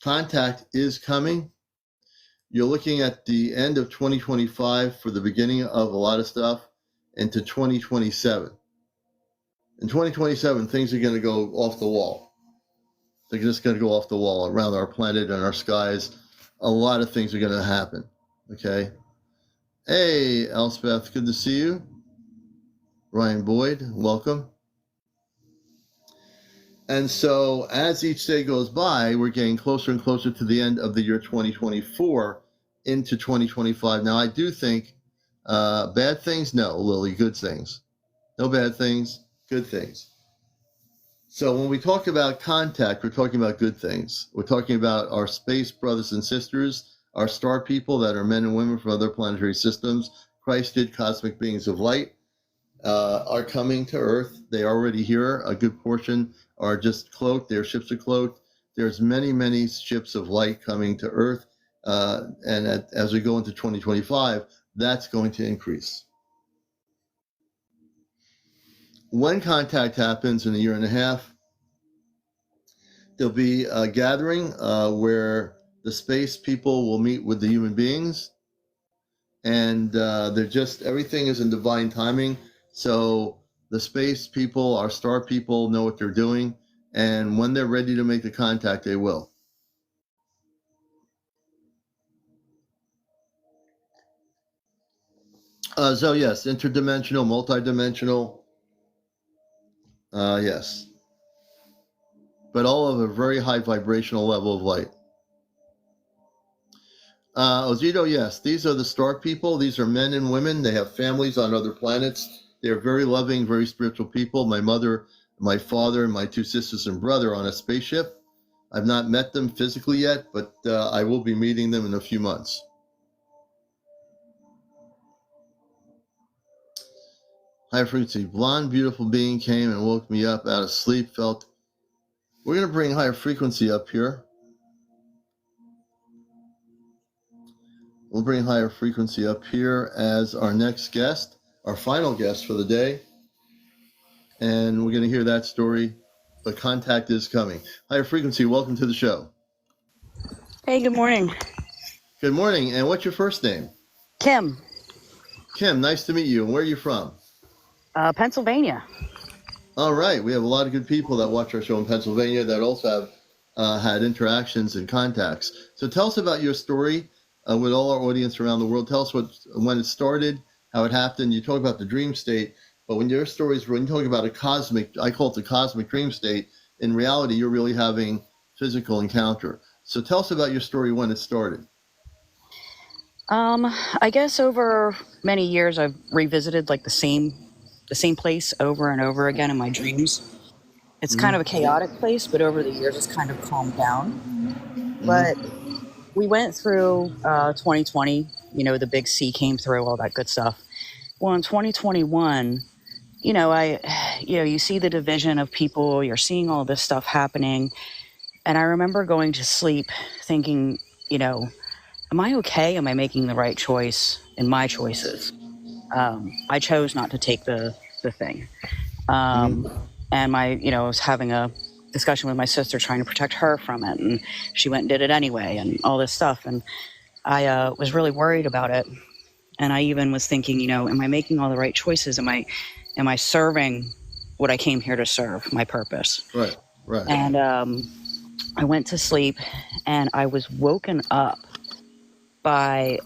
contact is coming. You're looking at the end of 2025 for the beginning of a lot of stuff into 2027. In 2027, things are going to go off the wall. They're just going to go off the wall around our planet and our skies. A lot of things are going to happen. Okay. Hey, Elspeth, good to see you. Ryan Boyd, welcome. And so as each day goes by, we're getting closer and closer to the end of the year 2024 into 2025. Now, I do think bad things, no, Lily, good things. No bad things, good things. So when we talk about contact, we're talking about good things. We're talking about our space brothers and sisters, our star people that are men and women from other planetary systems, Christed cosmic beings of light, are coming to Earth. They are already here. A good portion are just cloaked. Their ships are cloaked. There's many, many ships of light coming to Earth. As we go into 2025, that's going to increase. When contact happens in a year and a half, there'll be a gathering where the space people will meet with the human beings, and everything is in divine timing. So the space people, our star people, know what they're doing, and when they're ready to make the contact, they will. So yes, interdimensional, multidimensional, yes, but all of a very high vibrational level of light. Ozito, yes, these are the star people. These are men and women. They have families on other planets. They're very loving, very spiritual people. My mother, my father, and my two sisters and brother on a spaceship. I've not met them physically yet, but I will be meeting them in a few months. High frequency. Blonde, beautiful being came and woke me up out of sleep. We're going to bring higher frequency up here. We'll bring higher frequency up here as our next guest, our final guest for the day. And we're going to hear that story. But contact is coming. Higher frequency, welcome to the show. Hey, good morning. Good morning. And what's your first name? Kim, Kim, nice to meet you. And where are you from? Pennsylvania. All right. We have a lot of good people that watch our show in Pennsylvania that also have had interactions and contacts. So tell us about your story with all our audience around the world. Tell us when it started, how it happened. You talk about the dream state, but when your stories, when you talk about a cosmic, I call it the cosmic dream state, in reality, you're really having physical encounter. So tell us about your story when it started. I guess over many years, I've revisited like the same place over and over again in my dreams. It's kind of a chaotic place, but over the years, it's kind of calmed down. But we went through 2020, the big C came through, all that good stuff. Well, in 2021, you see the division of people, you're seeing all this stuff happening. And I remember going to sleep thinking, am I okay? Am I making the right choice in my choices? I chose not to take the thing. And I was having a discussion with my sister trying to protect her from it. And she went and did it anyway and all this stuff. And I was really worried about it. And I even was thinking, am I making all the right choices? Am I serving what I came here to serve, my purpose? Right. And I went to sleep and I was woken up by,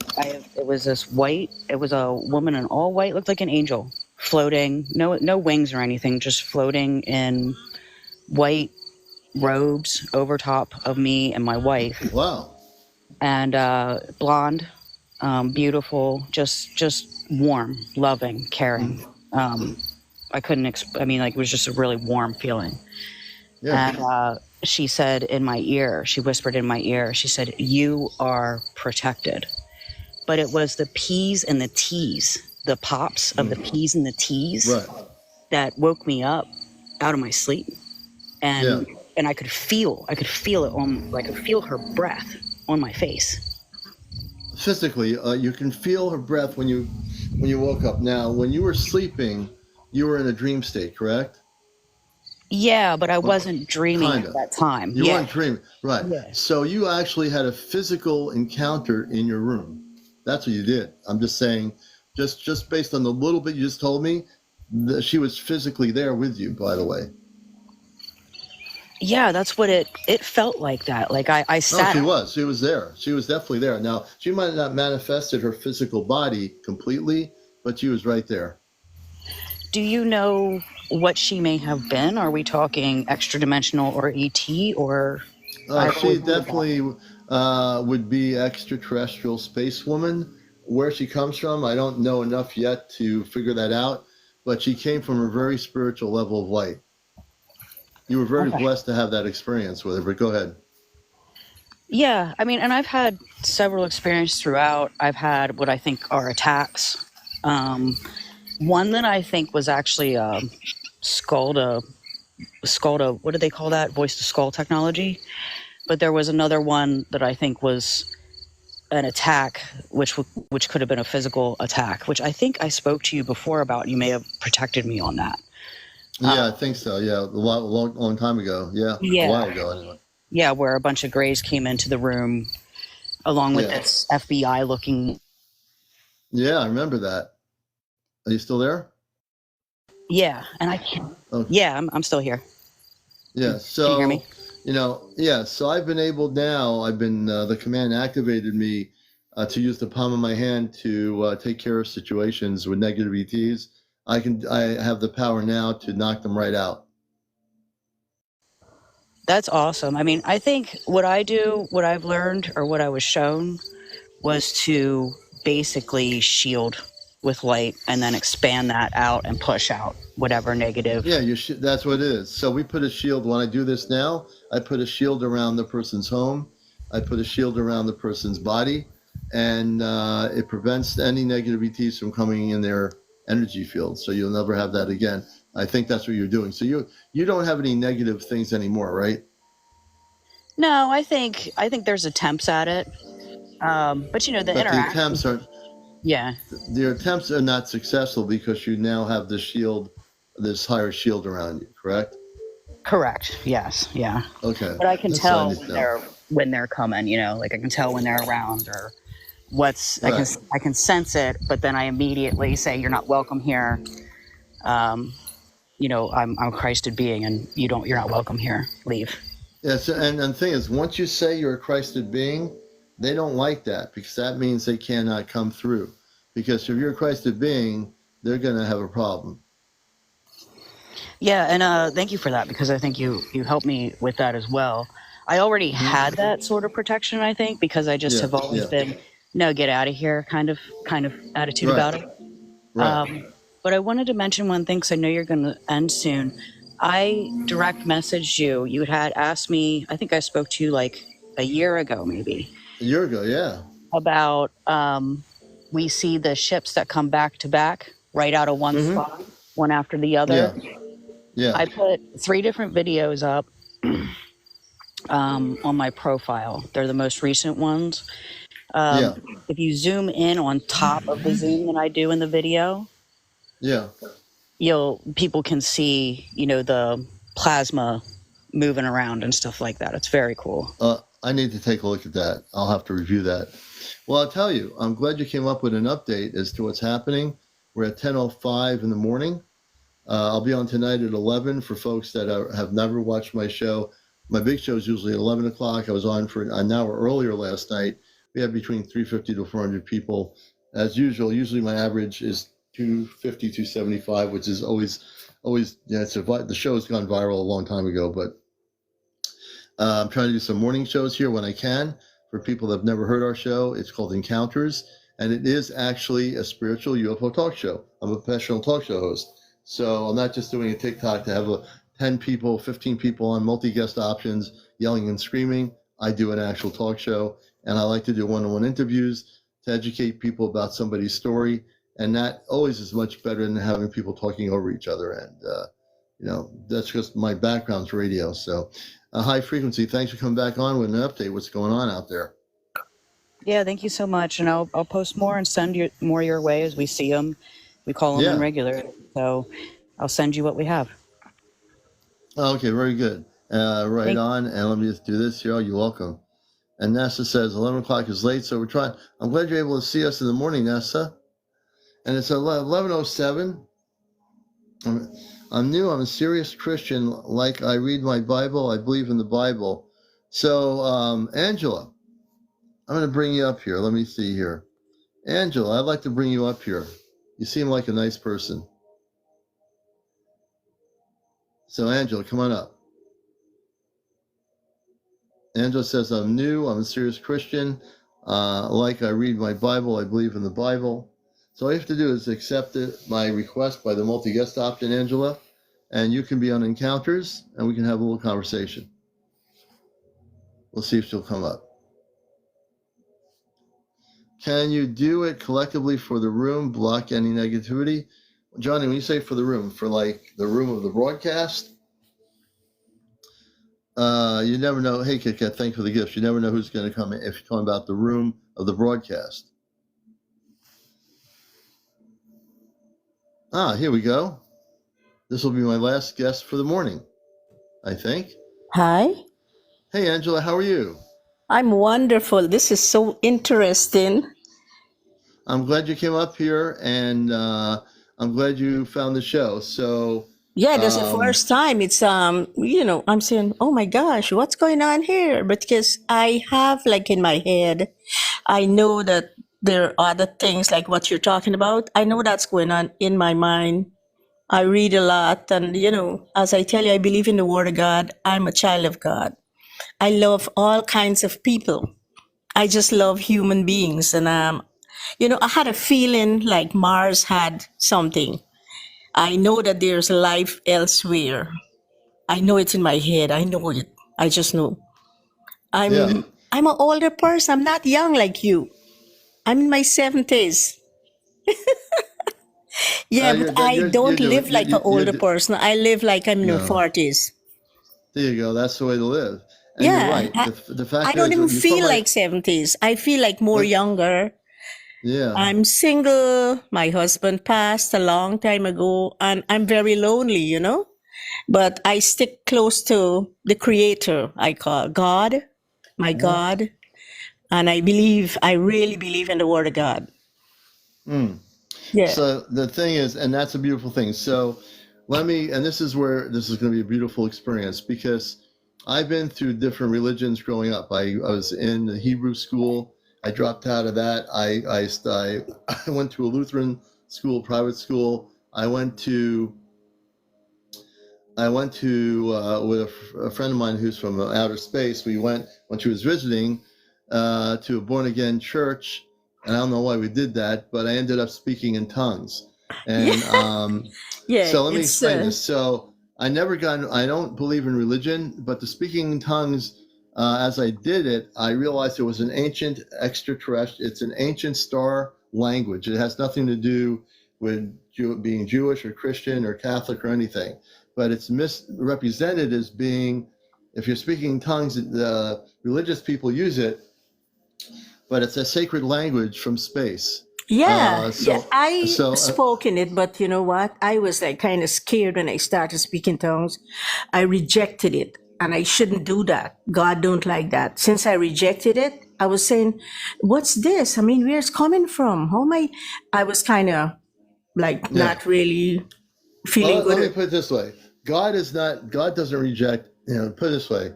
it was a woman in all white, looked like an angel, floating, no wings or anything, just floating in white robes over top of me and my wife. Wow. And blonde, beautiful, just warm, loving, caring. I couldn't, it was just a really warm feeling. Yeah. And she said in my ear, she whispered in my ear, she said, "You are protected." but it was the P's and the T's, the pops of the P's and the T's Right. that woke me up out of my sleep. And Yeah. and I could feel it I could feel her breath on my face. Physically, you can feel her breath when you woke up. Now, when you were sleeping, you were in a dream state, correct? Yeah, but I Well, wasn't dreaming kinda. at that time. You Yeah. weren't dreaming, right? Yeah. So you actually had a physical encounter in your room. That's what you did. I'm just saying, just based on the little bit you just told me, that she was physically there with you. By the way. Yeah, that's what it felt like that. Like I Oh, sat she up. was. She was there. She was definitely there. Now, she might not manifested her physical body completely, but she was right there. Do you know what she may have been? Are we talking extra dimensional or ET or I've She always wondered that. definitely would be extraterrestrial space woman. Where she comes from, I don't know enough yet to figure that out, but she came from a very spiritual level of light. You were very Okay. blessed to have that experience with her, but go ahead. Yeah, I mean, and I've had several experiences throughout. I've had what I think are attacks. One that I think was actually skull to what do they call that? Voice to skull technology. But there was another one that I think was an attack, which could have been a physical attack, which I think I spoke to you before about. You may have protected me on that. Yeah, I think so. Yeah, long time ago. Yeah, a while Yeah, ago anyway. yeah, where a bunch of grays came into the room along with Yeah, this FBI looking. yeah, I remember that. Are you still there? Yeah, and I can't. Oh, Yeah, I'm still here. yeah. Can you hear me? So, yeah. So I've been able now. The command activated me to use the palm of my hand to take care of situations with negative ETs. I have the power now to knock them right out. That's awesome. I mean, I think what I do, what I've learned, or what I was shown was to basically shield with light and then expand that out and push out whatever negative. Yeah, that's what it is. So we put a shield. When I do this now, I put a shield around the person's home. I put a shield around the person's body, and it prevents any negative ETs from coming in their energy field. So you'll never have that again. I think that's what you're doing. So you don't have any negative things anymore, right? No, I think there's attempts at it, but the But the interaction. attempts are Yeah, the attempts are not successful because you now have the shield, this higher shield around you. Correct? correct. Yes, yeah. Okay. But I can That's what I tell need to know. when they're coming. Like I can tell when they're around or what's. Right. I can sense it, but then I immediately say you're not welcome here. I'm a Christed being, and you're not welcome here. Leave. Yeah, so, and the thing is, once you say you're a Christed being, they don't like that because that means they cannot come through. Because if you're a Christed being, they're going to have a problem. Yeah, and thank you for that because I think you helped me with that as well. I already had that sort of protection, I think, because I just Yeah, have always yeah. been no get out of here kind of attitude Right. about it. Right. But I wanted to mention one thing because I know you're going to end soon. I direct messaged you. You had asked me. I think I spoke to you like a year ago, maybe, A year ago, yeah. about we see the ships that come back to back right out of one spot, one after the other. Yeah. Yeah. I put 3 different videos up on my profile. They're the most recent ones. Yeah. If you zoom in on top of the zoom that I do in the video, Yeah. people can see, the plasma moving around and stuff like that. It's very cool. I need to take a look at that. I'll have to review that. Well, I'll tell you, I'm glad you came up with an update as to what's happening. We're at 10:05 in the morning. I'll be on tonight at 11 for folks that have never watched my show. My big show is usually at 11 o'clock. I was on for an hour earlier last night. We had between 350 to 400 people. As usual, usually my average is 250, 275, which is always, the show has gone viral a long time ago, but I'm trying to do some morning shows here when I can for people that have never heard our show. It's called Encounters, and it is actually a spiritual UFO talk show. I'm a professional talk show host. So I'm not just doing a TikTok to have 10 people, 15 people on multi-guest options, yelling and screaming. I do an actual talk show, and I like to do one-on-one interviews to educate people about somebody's story, and that always is much better than having people talking over each other. And that's just my background's radio. So, High Frequency, thanks for coming back on with an update. What's going on out there? Yeah, thank you so much, and I'll post more and send you more your way as we see them. We call them in regular, so I'll send you what we have. Okay, very good. Right on. And let me just do this here. You're welcome. And Nessa says 11 o'clock is late, so we're trying. I'm glad you're able to see us in the morning, Nessa. And it's 11:07. I'm new. I'm a serious Christian. Like I read my Bible. I believe in the Bible. So, Angela, I'm going to bring you up here. Let me see here. Angela, I'd like to bring you up here. You seem like a nice person. So, Angela, come on up. Angela says, I'm new. I'm a serious Christian. Like I read my Bible. I believe in the Bible. So all you have to do is accept my request by the multi-guest option, Angela, and you can be on Encounters, and we can have a little conversation. We'll see if she'll come up. Can you do it collectively for the room, block any negativity? Johnny, when you say for the room, for like the room of the broadcast, you never know. Hey, Kit Kat, thanks for the gifts. You never know who's going to come in if you're talking about the room of the broadcast. Here we go. This will be my last guest for the morning, I think. Hi. Hey, Angela, how are you? I'm wonderful. This is so interesting. I'm glad you came up here, and I'm glad you found the show. So yeah, that's the first time. It's I'm saying, oh my gosh, what's going on here? But because I have like in my head, I know that there are other things like what you're talking about. I know that's going on in my mind. I read a lot, and as I tell you, I believe in the Word of God. I'm a child of God. I love all kinds of people. I just love human beings, and I had a feeling like Mars had something. I know that there's life elsewhere. I know it's in my head. I know it. I just know. I'm an older person. I'm not young like you. I'm in my 70s. But I don't live like an older person. I live like I'm in my 40s. There you go. That's the way to live. And you're right. The fact I don't even feel like 70s. I feel like more younger. Yeah. I'm single. My husband passed a long time ago, and I'm very lonely, But I stick close to the Creator, I call God, my God. And I really believe in the Word of God. Yeah. So the thing is, and that's a beautiful thing. So and this is where this is going to be a beautiful experience, because I've been through different religions growing up. I was in the Hebrew school. I dropped out of that. I went to a Lutheran school, private school. I went to with a friend of mine who's from outer space. We went when she was visiting to a born again church, and I don't know why we did that, but I ended up speaking in tongues. And so let me explain this. So I don't believe in religion, but the speaking in tongues, as I did it, I realized it was an ancient extraterrestrial. It's an ancient star language. It has nothing to do with being Jewish or Christian or Catholic or anything, but it's misrepresented as being, if you're speaking in tongues, the religious people use it, but it's a sacred language from space. I spoke in it, but you know what? I was like kind of scared when I started speaking tongues. I rejected it, and I shouldn't do that. God don't like that. Since I rejected it, I was saying, what's this? I mean, where's it coming from? I was kind of like not really feeling good. Let me put it this way. God doesn't reject, put it this way.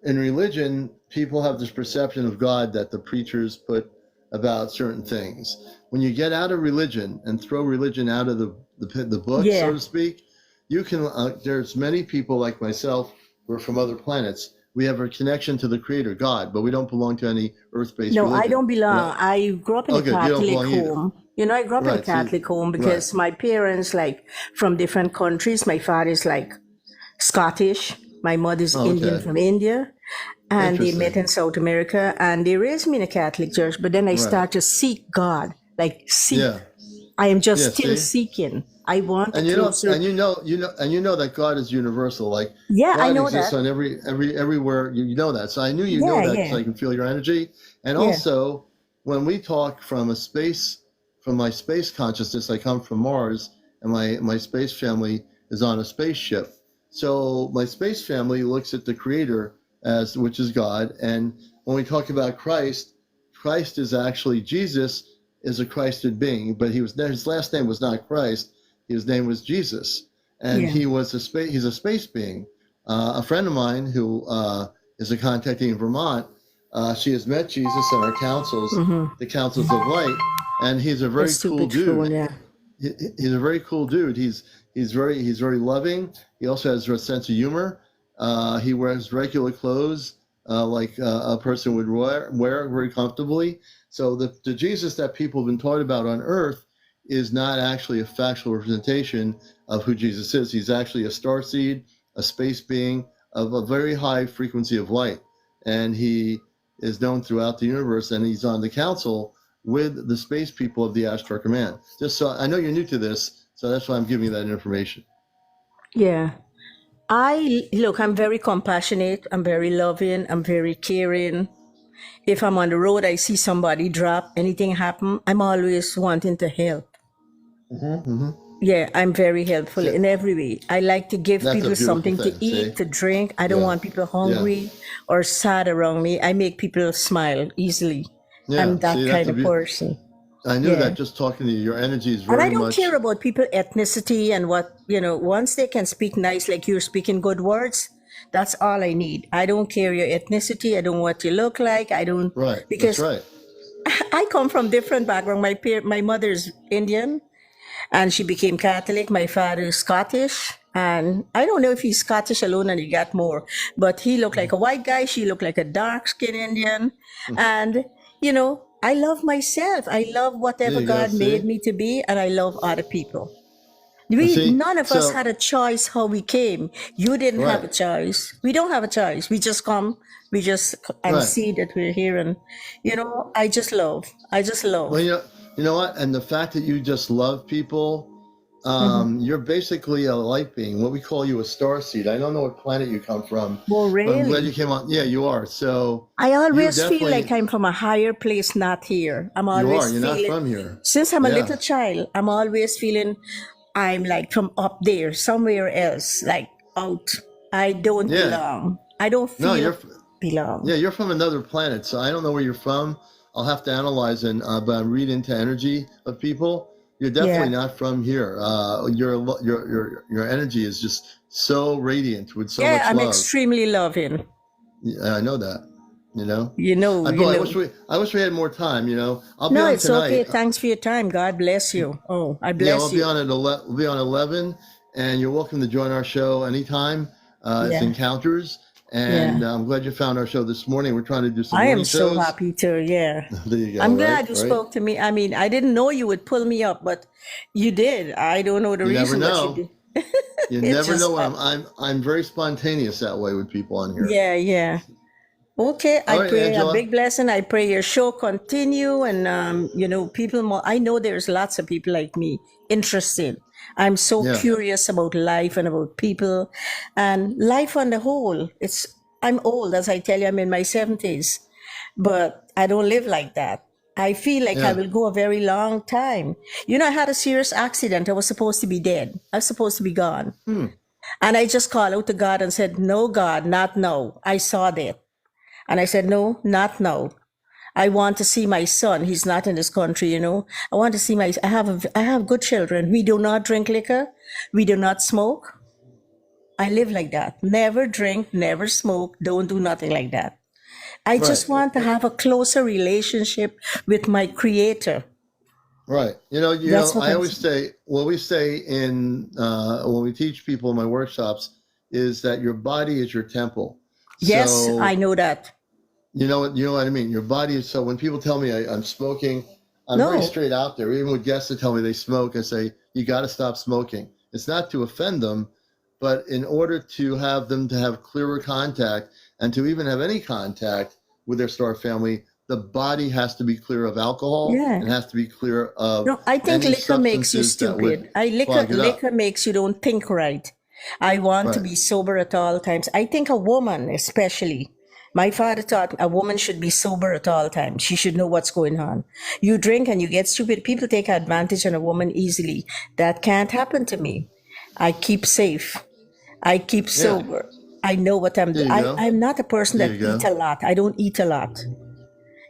In religion, people have this perception of God that the preachers put about certain things. When you get out of religion and throw religion out of the book, so to speak, you can. There's many people like myself who are from other planets. We have a connection to the Creator, God, but we don't belong to any earth-based religion. No, I don't belong. I grew up in a Catholic home. I grew up in a Catholic home because my parents, like, from different countries. My father is like Scottish. My mother's Indian from India. and they met Interesting. in South America, and they raised me in a Catholic church. But then I Right. start to seek God, like seek. Yeah. I am just Yeah. still See, seeking. I want a and closer. and you know that God is universal. Like Yeah, I God know exists that. on everywhere. You know that. So I knew you know Yeah, that because yeah, I can feel your energy. And yeah. also, when we talk from my space consciousness, I come from Mars, and my space family is on a spaceship. So my space family looks at the Creator as, which is God. And when we talk about Christ, Christ is actually Jesus is a Christed being, but his last name was not Christ. His name was Jesus, and Yeah. he's a space being. A friend of mine who is a contacting in Vermont, she has met Jesus in our councils, Mm-hmm. the councils of light, and he's a A very cool stupid phone. dude. Yeah. He's a very cool dude. He's very loving. He also has a sense of humor. He wears regular clothes, like a person would wear very comfortably. So the Jesus that people have been taught about on Earth is not actually a factual representation of who Jesus is. He's actually a starseed, a space being of a very high frequency of light, and he is known throughout the universe. And he's on the council with the space people of the Ashtar Command. Just so I know you're new to this, so that's why I'm giving you that information. Yeah. I'm very compassionate. I'm very loving. I'm very caring. If I'm on the road, I see somebody drop, anything happen, I'm always wanting to help. Mm-hmm. Yeah, I'm very helpful So in every way. I like to give that's a people beautiful something to thing. eat, See? to drink. I don't Yeah. want people Yeah. hungry or sad around me. I make people smile easily. Yeah. I'm See, that kind of person. I knew Yeah. that just talking to you. Your energy is And I very don't much care about people ethnicity and what, once they can speak nice, like you're speaking good words, that's all I need. I don't care your ethnicity. I don't what you look like. I don't, right. That's because right. I come from different background. My mother's Indian and she became Catholic. My father is Scottish. And I don't know if he's Scottish alone and he got more, but he looked like a white guy. She looked like a dark skinned Indian. And, I love myself. I love There whatever you go. God made See? me to be, and I love other people. See? None of us So had a choice how we came. You didn't have right. a choice. We don't have a choice. We just come. We just and Right. see that we're here, and I just love. I just Well, love. you know what? And the fact that you just love people, Hmm. you're basically a light being. What we call you a star seed. I don't know what planet you come from, Well, but I'm glad really, you came on. Yeah, you are. So I you always feel like definitely I'm from a higher place, not here. I'm you are. always You're not feeling, from here. since I'm a Yeah. little child, I'm always feeling I'm like from up there, somewhere else, like out. I don't Yeah. belong. I don't No, feel belong. you're from another planet. So I don't know where you're from. I'll have to analyze and but read into energy of people. You're definitely Yeah. not from here. Your energy is just so radiant with so Yeah, much I'm love. extremely loving. Yeah, I know that. You know, You know, you know. I wish we had more time. You know, I'll be No, on it's okay. tonight. Thanks for your time. God bless you. Oh, I Yeah, bless I'll be you. on we'll be on 11, and you're welcome to join our show anytime. It's Yeah, Encounters, and yeah. I'm glad you found our show this morning. We're trying to do some I am morning so shows. happy to, yeah. There you go. I'm Right, glad you right. spoke to me. I mean, I didn't know you would pull me up, but you did. I don't know the You never reason, but you know. did. You It's never know just what fun. I'm very spontaneous that way with people on here. Yeah, yeah. Okay, I All right, pray a Angela. big blessing. I pray your show continue, and people more. I know there's lots of people like me interested. I'm so Yeah, curious about life and about people, and life on the whole. I'm old, as I tell you. I'm in my 70s, but I don't live like that. I feel like I yeah. will go a very long time. I had a serious accident. I was supposed to be dead. I was supposed to be gone, Hmm. and I just called out to God and said, "No, God, not now." I saw that. And I said, no, not now. I want to see my son. He's not in this country. I want to see I have good children. We do not drink liquor. We do not smoke. I live like that. Never drink, never smoke, don't do nothing like that. I Right, just want to have a closer relationship with my creator. right. That's what I I'm always saying. say what we say in when we teach people in my workshops is that your body is your temple. Yes, I So know that. you know what I mean. Your body is. So when people tell me I'm smoking, I'm very No. straight out there. Even with guests that tell me they smoke, I say you got to stop smoking. It's not to offend them, but in order to have them to have clearer contact, And to even have any contact with their star family, the body has to be clear of alcohol Yeah. and has to be clear of No, I think any liquor makes you substances that would stupid. Liquor clog it up. liquor makes you don't think right. I want to Right. be sober at all times. I think a woman, especially, my father taught a woman should be sober at all times. She should know what's going on. You drink and you get stupid. People take advantage of a woman easily. That can't happen to me. I keep safe. I keep sober. I know what I'm There doing. you go. I'm not a person There that you go. eat a lot. I don't eat a lot.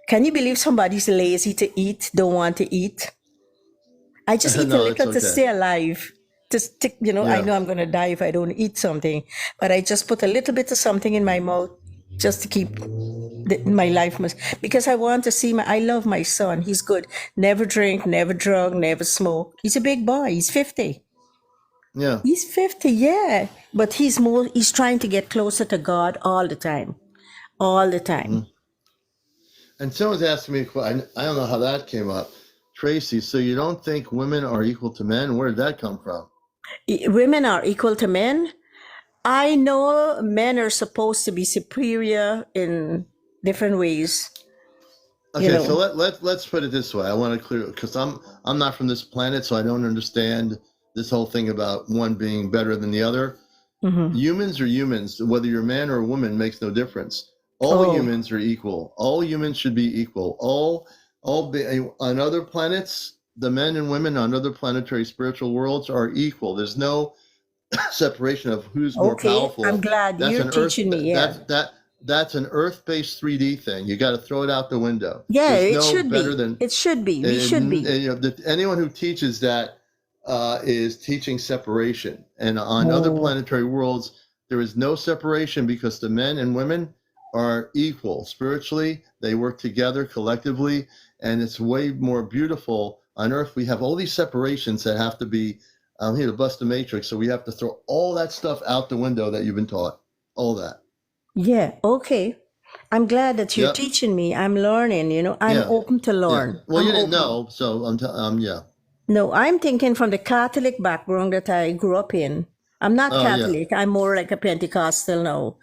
Can you believe somebody's lazy to eat, don't want to eat? I just eat a No, it's little to okay. stay alive. To stick, I Yeah. know I'm going to die if I don't eat something, but I just put a little bit of something in my mouth just to keep my life. Because I want to see I love my son. He's good. Never drink, never drug, never smoke. He's a big boy. He's 50. Yeah. He's 50, yeah. But he's trying to get closer to God all the time. All the time. And someone's asking me a question. I don't know how that came up. Tracy, so you don't think women are equal to men? Where did that come from? Women are equal to men. I know men are supposed to be superior in different ways. Okay, so let's put it this way. I want to clear, because I'm not from this planet, so I don't understand this whole thing about one being better than the other. Mhm. Humans are humans. Whether you're a man or a woman makes no difference. All humans are equal. All humans should be equal. On other planets, the men and women on other planetary spiritual worlds are equal. There's no separation of who's more Okay, powerful. I'm glad you're teaching me. Yeah, That's an Earth-based 3D thing. You got to throw it out the window. yeah, There's it no should better be. than It should be. We should be. anyone who teaches that is teaching separation. And on other planetary worlds, there is no separation because the men and women are equal spiritually. They work together collectively, and it's way more beautiful. On Earth, we have all these separations that have to be here to bust the matrix. So we have to throw all that stuff out the window that you've been taught. All that. Yeah, okay. I'm glad that you're Yep. teaching me. I'm learning, I'm Yeah. open to learn. Well, I'm you didn't open. know, so yeah. No, I'm thinking from the Catholic background that I grew up in. I'm not Oh, yeah. Catholic. I'm more like a Pentecostal now.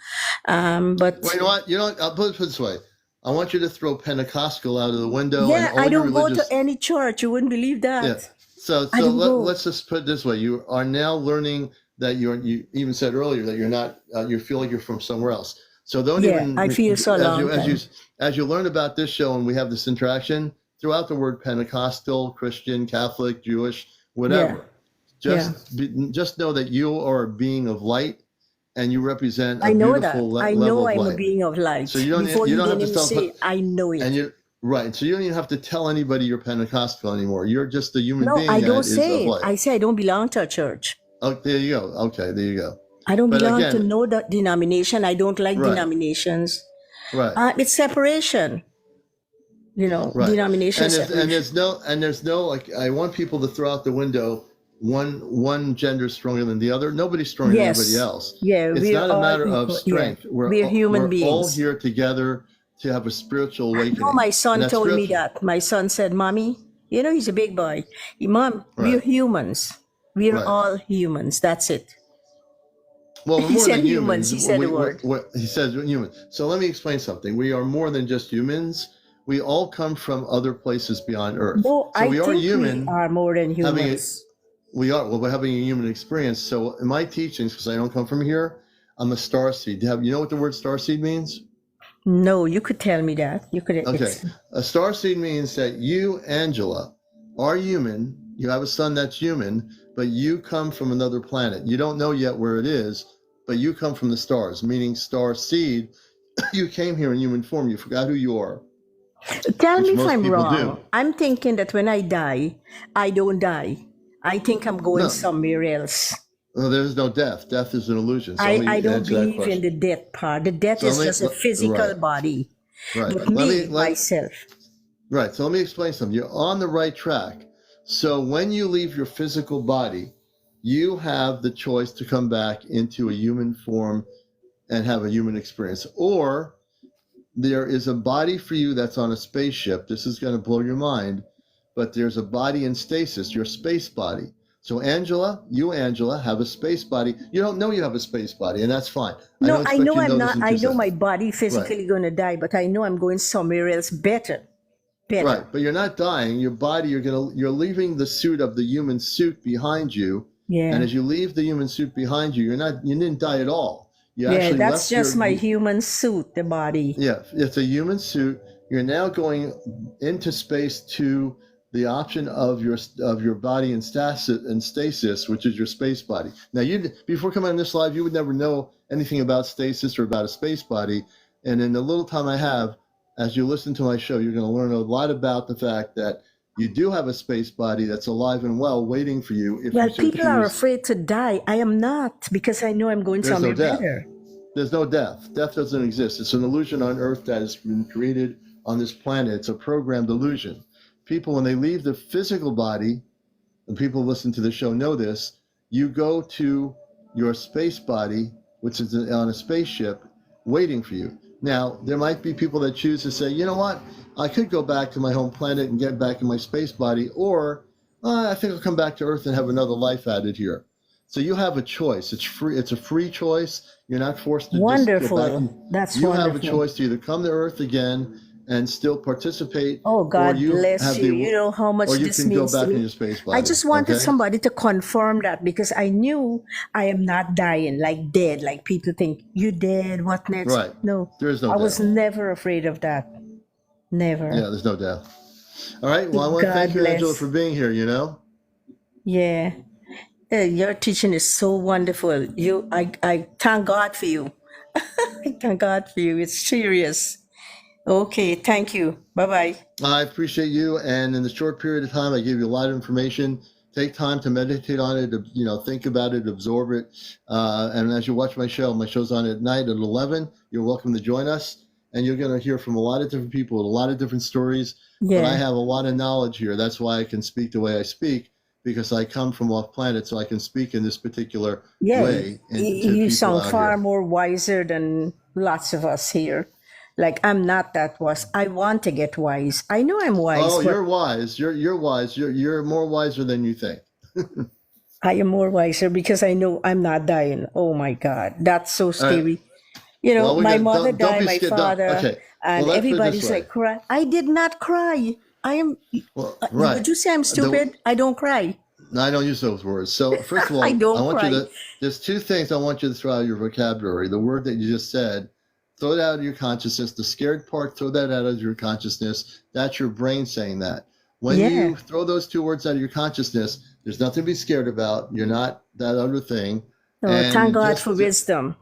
But Well, you know what? I'll put it this way. I want you to throw Pentecostal out of the window yeah, and all I your don't religious. go to any church. You wouldn't believe that. Yeah. So I don't go. let's just put it this way. You are now learning that you even said earlier that you're not, you feel like you're from somewhere else. So don't Yeah, even, I feel so long as you learn about this show and we have this interaction, throw out the word Pentecostal, Christian, Catholic, Jewish, whatever. Just know that you are a being of light and you represent a I know that. beautiful I level know of I'm a light. being of light. So you don't Before you you don't have didn't to even tell say it, I know it. and you right. So you don't even have to tell anybody you're Pentecostal anymore. You're just a human No, being I that don't is say of it. light. I say I don't belong to a church. Oh, there you go. Okay, there you go. I don't But belong to again- no denomination. I don't like Right. denominations. Right. It's separation. Right. Denomination separation. And there's no like I want people to throw out the window one gender stronger than the other. Nobody's stronger than anybody else. Yeah, It's we not are a all matter equal. of strength. Yeah. We're human we're all beings. here together to have a spiritual awakening. No, my son And that told me spiritual- that. My son said, "Mommy, he's a big boy. Mom, we're Right. humans. We're Right. all humans. That's it." Well, we're He more said than humans. humans. He said the word. He says humans. So let me explain something. We are more than just humans. We all come from other places beyond Earth. No, so I we are think human. we are more than having humans. we're having a human experience. So in my teachings, because I don't come from here, I'm a star seed. You know what the word star seed means? No, you could tell me that. You could. Okay. A star seed means that you, Angela, are human. You have a son that's human, but you come from another planet. You don't know yet where it is, but you come from the stars, meaning star seed. You came here in human form. You forgot who you are. Tell which me if most I'm people wrong. do. I'm thinking that when I die, I don't die. I think I'm going No. somewhere else. Well, there's no death. Death is an illusion. So let me I don't answer that believe in question. the death part. The death So is let me- just a physical right. body. Right. But myself. Right. So let me explain something. You're on the right track. So when you leave your physical body, you have the choice to come back into a human form and have a human experience. Or there is a body for you that's on a spaceship. This is going to blow your mind, but there's a body in stasis, your space body. So Angela, have a space body. You don't know you have a space body, and that's fine. I No, don't I expect know you to I'm know this not. in I 2 know my seconds. body physically going to die, but I know I'm going somewhere else better. Right, Better. but you're not dying. Your body, you're leaving the suit of the human suit behind you, and Yeah. as you leave the human suit behind you, you didn't die at all. You Yeah, actually that's left just my human suit, the body. yeah, it's a human suit. You're now going into space to the option of your body in stasis, which is your space body. Now, before coming on this live, you would never know anything about stasis or about a space body, and in the little time I have, as you listen to my show, you're going to learn a lot about the fact that you do have a space body that's alive and well, waiting for you if Well, you so people are choose. afraid to die. I am not, because I know I'm going There's no somewhere death. better. There's no death. Death doesn't exist. It's an illusion on Earth that has been created on this planet. It's a programmed illusion. People, when they leave the physical body, and people who listen to the show know this, you go to your space body, which is on a spaceship, waiting for you. Now, there might be people that choose to say, you know what, I could go back to my home planet and get back in my space body, or I think I'll come back to Earth and have another life added here. So you have a choice. It's free. It's a free choice. You're not forced to just go back. Wonderful. That's You have a wonderful. choice to either come to Earth again and still participate, Oh, or God you bless have you. You know how much or you this can go means to back in me. your space body. I just wanted Okay? somebody to confirm that, because I knew I am not dying, like dead, like people think, you dead, what next? Right. No, There is no I was death. never afraid of that. Never. Yeah, there's no death. All right. Well, I want to God thank you, Angela, bless. for being here. Yeah. Your teaching is so wonderful. I thank God for you. I thank God for you. It's serious. Okay, thank you. Bye-bye. I appreciate you. And in the short period of time, I gave you a lot of information. Take time to meditate on it, think about it, absorb it. And as you watch my show's on at night at 11. You're welcome to join us. And you're going to hear from a lot of different people with a lot of different stories. But I Yeah. have a lot of knowledge here. That's why I can speak the way I speak, because I come from off planet, so I can speak in this particular Yeah, way to you people sound out far here. more wiser than lots of us here. Like, I'm not that wise. I want to get wise. I know I'm wise, Oh, but you're wise. You're wise. You're more wiser than you think. I am more wiser because I know I'm not dying. Oh my God, that's so All right. scary. You know, Well, we're my gonna mother don't died, be my scared. father, Okay. Well, and let's put it this everybody's way. like, cry. I did not cry. I am. Well, right. Would you say I'm stupid? I don't cry. No, I don't use those words. So first of all, I don't I want you cry. to. There's two things I want you to throw out of your vocabulary. The word that you just said, throw it out of your consciousness. The scared part, throw that out of your consciousness. That's your brain saying that. When Yeah. you throw those two words out of your consciousness, there's nothing to be scared about. You're not that other thing. Oh, And thank you God just for wisdom.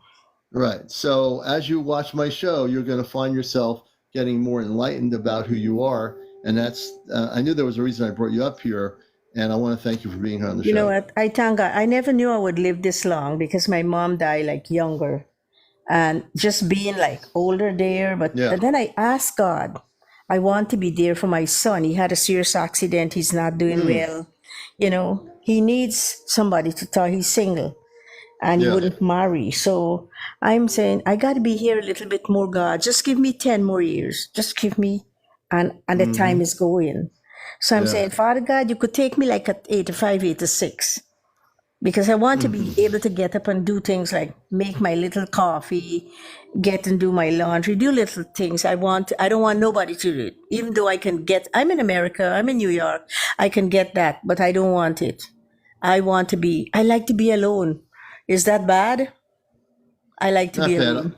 right. So as you watch my show, you're going to find yourself getting more enlightened about who you are. And that's, I knew there was a reason I brought you up here. And I want to thank you for being here on the You know show. what? I thank God. I never knew I would live this long because my mom died like younger, and just being like older there. But Yeah. then I asked God, I want to be there for my son. He had a serious accident. He's not doing well. You know, he needs somebody to talk. He's single and he Yeah. wouldn't marry. So I'm saying, I got to be here a little bit more, God. Just give me 10 more years. Just give me, and the time is going. So I'm Yeah. saying, Father God, you could take me like at 85, 86, because I want to be able to get up and do things like make my little coffee, get and do my laundry, do little things. I don't want nobody to do it. Even though I'm in America, I'm in New York, I can get that, but I don't want it. I like to be alone. Is that bad? I like to Not be bad. alone.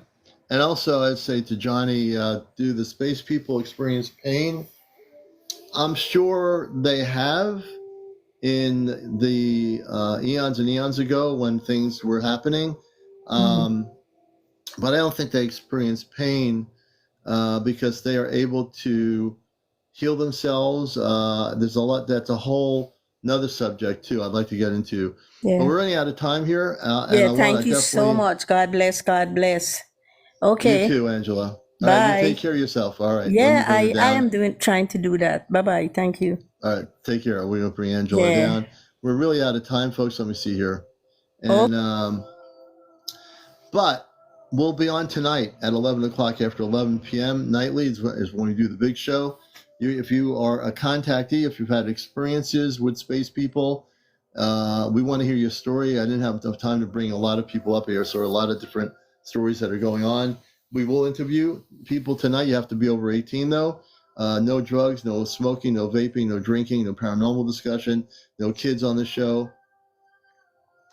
And also, I'd say to Johnny, do the space people experience pain? I'm sure they have in the eons and eons ago when things were happening. But I don't think they experience pain because they are able to heal themselves. There's a lot, that's a whole another subject too I'd like to get into. But Yeah. we're running out of time here. And I Yeah, want thank to you so definitely, much. God bless. God bless. you Okay. too, Angela. All right, you take Bye. care of yourself. All right, let me Yeah, bring you I down. am trying to do that. Bye-bye. Thank you. All right, take care. We're going to bring Angela Yeah. down. We're really out of time, folks. Let me see here. Oh. And but we'll be on tonight at 11 o'clock after 11 p.m. nightly is when we do the big show. If you are a contactee, if you've had experiences with space people, We want to hear your story. I didn't have enough time to bring a lot of people up here, so there are a lot of different stories that are going on. We will interview people tonight. You have to be over 18, though. No drugs, no smoking, no vaping, no drinking, no paranormal discussion, no kids on the show.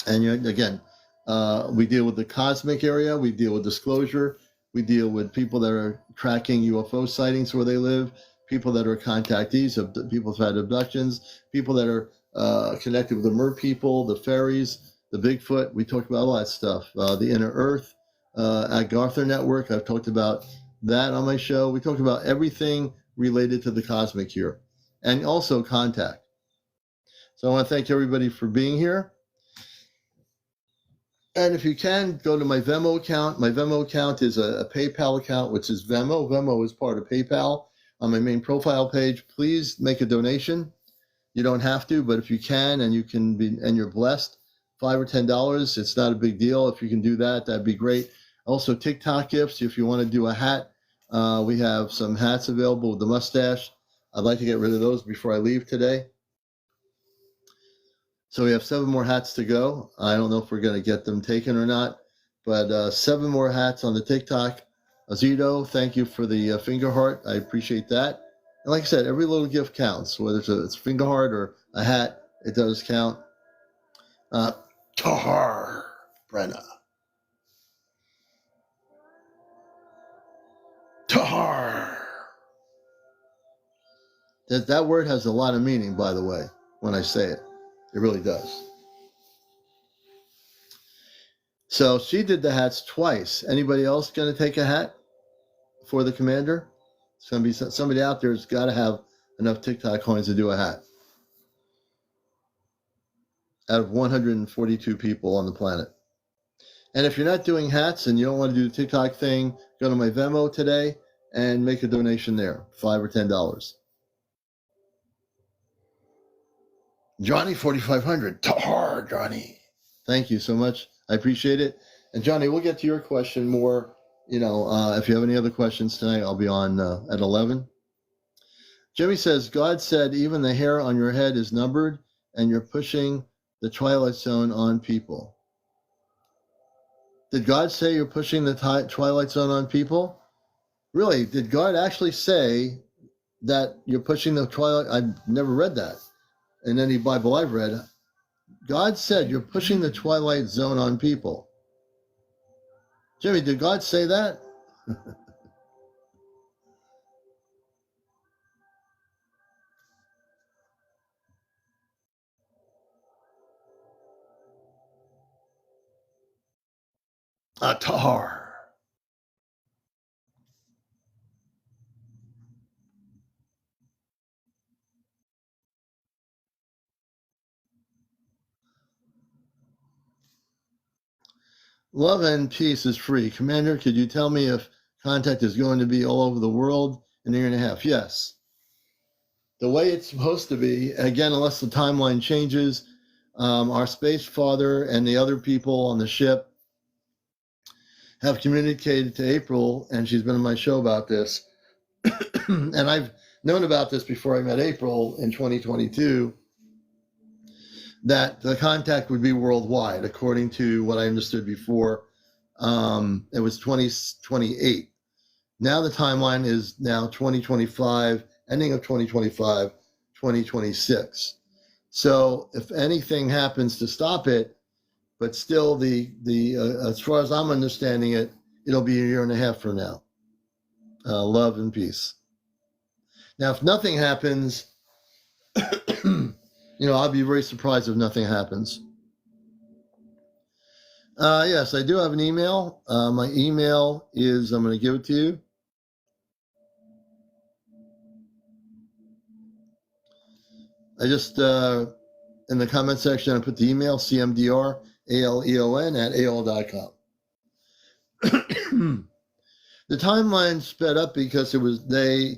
And again, we deal with the cosmic area. We deal with disclosure. We deal with people that are tracking UFO sightings where they live, people that are contactees of people who've had abductions, people that are connected with the mer people, the fairies, the Bigfoot. We talked about all that stuff. The inner earth at Garther Network. I've talked about that on my show. We talked about everything related to the cosmic here, and also contact. So I want to thank everybody for being here. And if you can, go to my Venmo account. My Venmo account is a PayPal account, which is Venmo. Venmo is part of PayPal. On my main profile page, please make a donation. You don't have to, but if you can, and you're blessed, $5 or $10, it's not a big deal. If you can do that, that'd be great. Also, TikTok gifts. If you want to do a hat, we have some hats available with the mustache. I'd like to get rid of those before I leave today. So we have 7 more hats to go. I don't know if we're going to get them taken or not, but 7 more hats on the TikTok. Azito, thank you for the finger heart. I appreciate that. And like I said, every little gift counts, whether it's a finger heart or a hat, it does count. Tahar, Brenda. Tahar. That word has a lot of meaning, by the way, when I say it. It really does. So she did the hats twice. Anybody else going to take a hat for the commander? It's going to be somebody out there who's got to have enough TikTok coins to do a hat. Out of 142 people on the planet. And if you're not doing hats and you don't want to do the TikTok thing, go to my Venmo today and make a donation there, $5 or $10. Johnny 4500, Tahar, Johnny. Thank you so much. I appreciate it. And Johnny, we'll get to your question more. If you have any other questions tonight, I'll be on at 11. Jimmy says, God said even the hair on your head is numbered and you're pushing the twilight zone on people. Did God say you're pushing the twilight zone on people? Really, did God actually say that you're pushing the twilight? I've never read that in any Bible I've read. God said you're pushing the twilight zone on people. Jimmy, did God say that? Tahar. Love and peace is free. Commander, could you tell me if contact is going to be all over the world in a year and a half? Yes. The way it's supposed to be, again, unless the timeline changes, our space father and the other people on the ship have communicated to April, and she's been on my show about this, and I've known about this before I met April in 2022, that the contact would be worldwide, according to what I understood before. It was 2028. Now the timeline is now 2025, ending of 2025, 2026. So if anything happens to stop it, but still as far as I'm understanding it, it'll be a year and a half from now. Love and peace. Now, if nothing happens, I'll be very surprised if nothing happens. Yes, I do have an email. My email is, I'm going to give it to you. I just, in the comment section, I put the email, CmdrAleon at AOL.com. The timeline sped up because they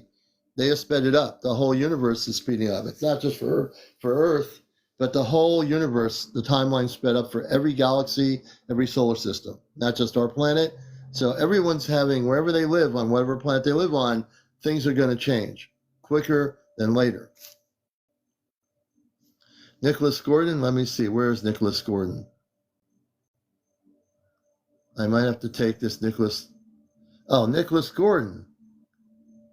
have sped it up. The whole universe is speeding up. It's not just for Earth, but the whole universe, the timeline sped up for every galaxy, every solar system, not just our planet. So everyone's having, wherever they live, on whatever planet they live on, things are going to change quicker than later. Nicholas Gordon, let me see. Where's Nicholas Gordon? I might have to take this Nicholas. Oh, Nicholas Gordon.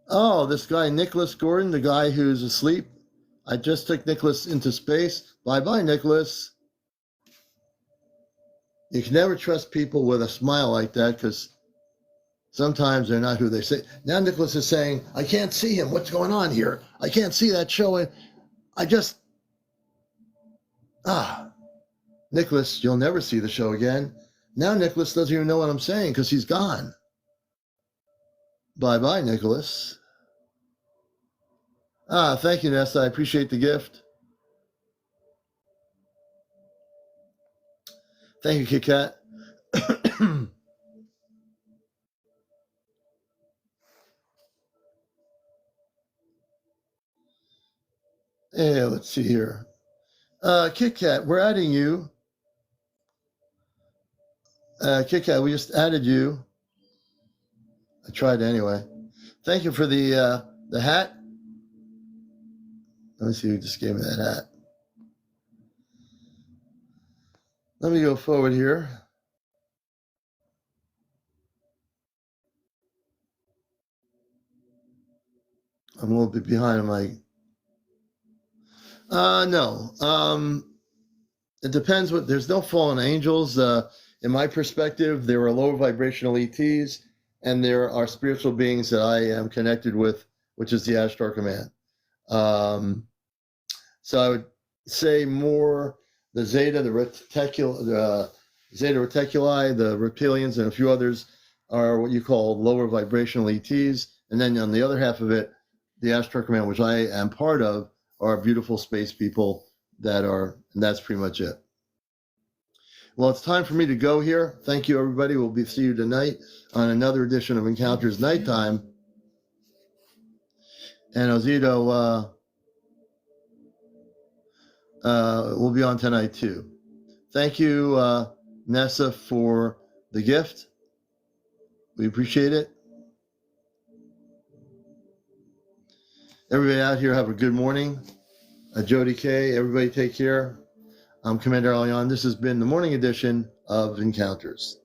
Oh, this guy, Nicholas Gordon, the guy who's asleep. I just took Nicholas into space. Bye-bye, Nicholas. You can never trust people with a smile like that because sometimes they're not who they say. Now Nicholas is saying, I can't see him. What's going on here? I can't see that show. Nicholas, you'll never see the show again. Now Nicholas doesn't even know what I'm saying because he's gone. Bye-bye, Nicholas. Thank you, Nessa. I appreciate the gift. Thank you, Kit Kat. Hey, let's see here. Kit Kat, we're adding you. Kit Kat, we just added you. I tried anyway. Thank you for the hat. Let me see who just gave me that hat. Let me go forward here. I'm a little bit behind on my... No. It depends what... There's no fallen angels. In my perspective, there are lower vibrational ETs, and there are spiritual beings that I am connected with, which is the Ashtar Command. So I would say more the Zeta, the Zeta Reticuli, the Reptilians, and a few others are what you call lower vibrational ETs. And then on the other half of it, the Ashtar Command, which I am part of, are beautiful space people and that's pretty much it. Well, it's time for me to go here. Thank you, everybody. We'll see you tonight on another edition of Encounters Nighttime. And Ozito will be on tonight, too. Thank you, Nessa, for the gift. We appreciate it. Everybody out here, have a good morning. Jody K, everybody take care. I'm CmdrAleon. This has been the morning edition of Encounters.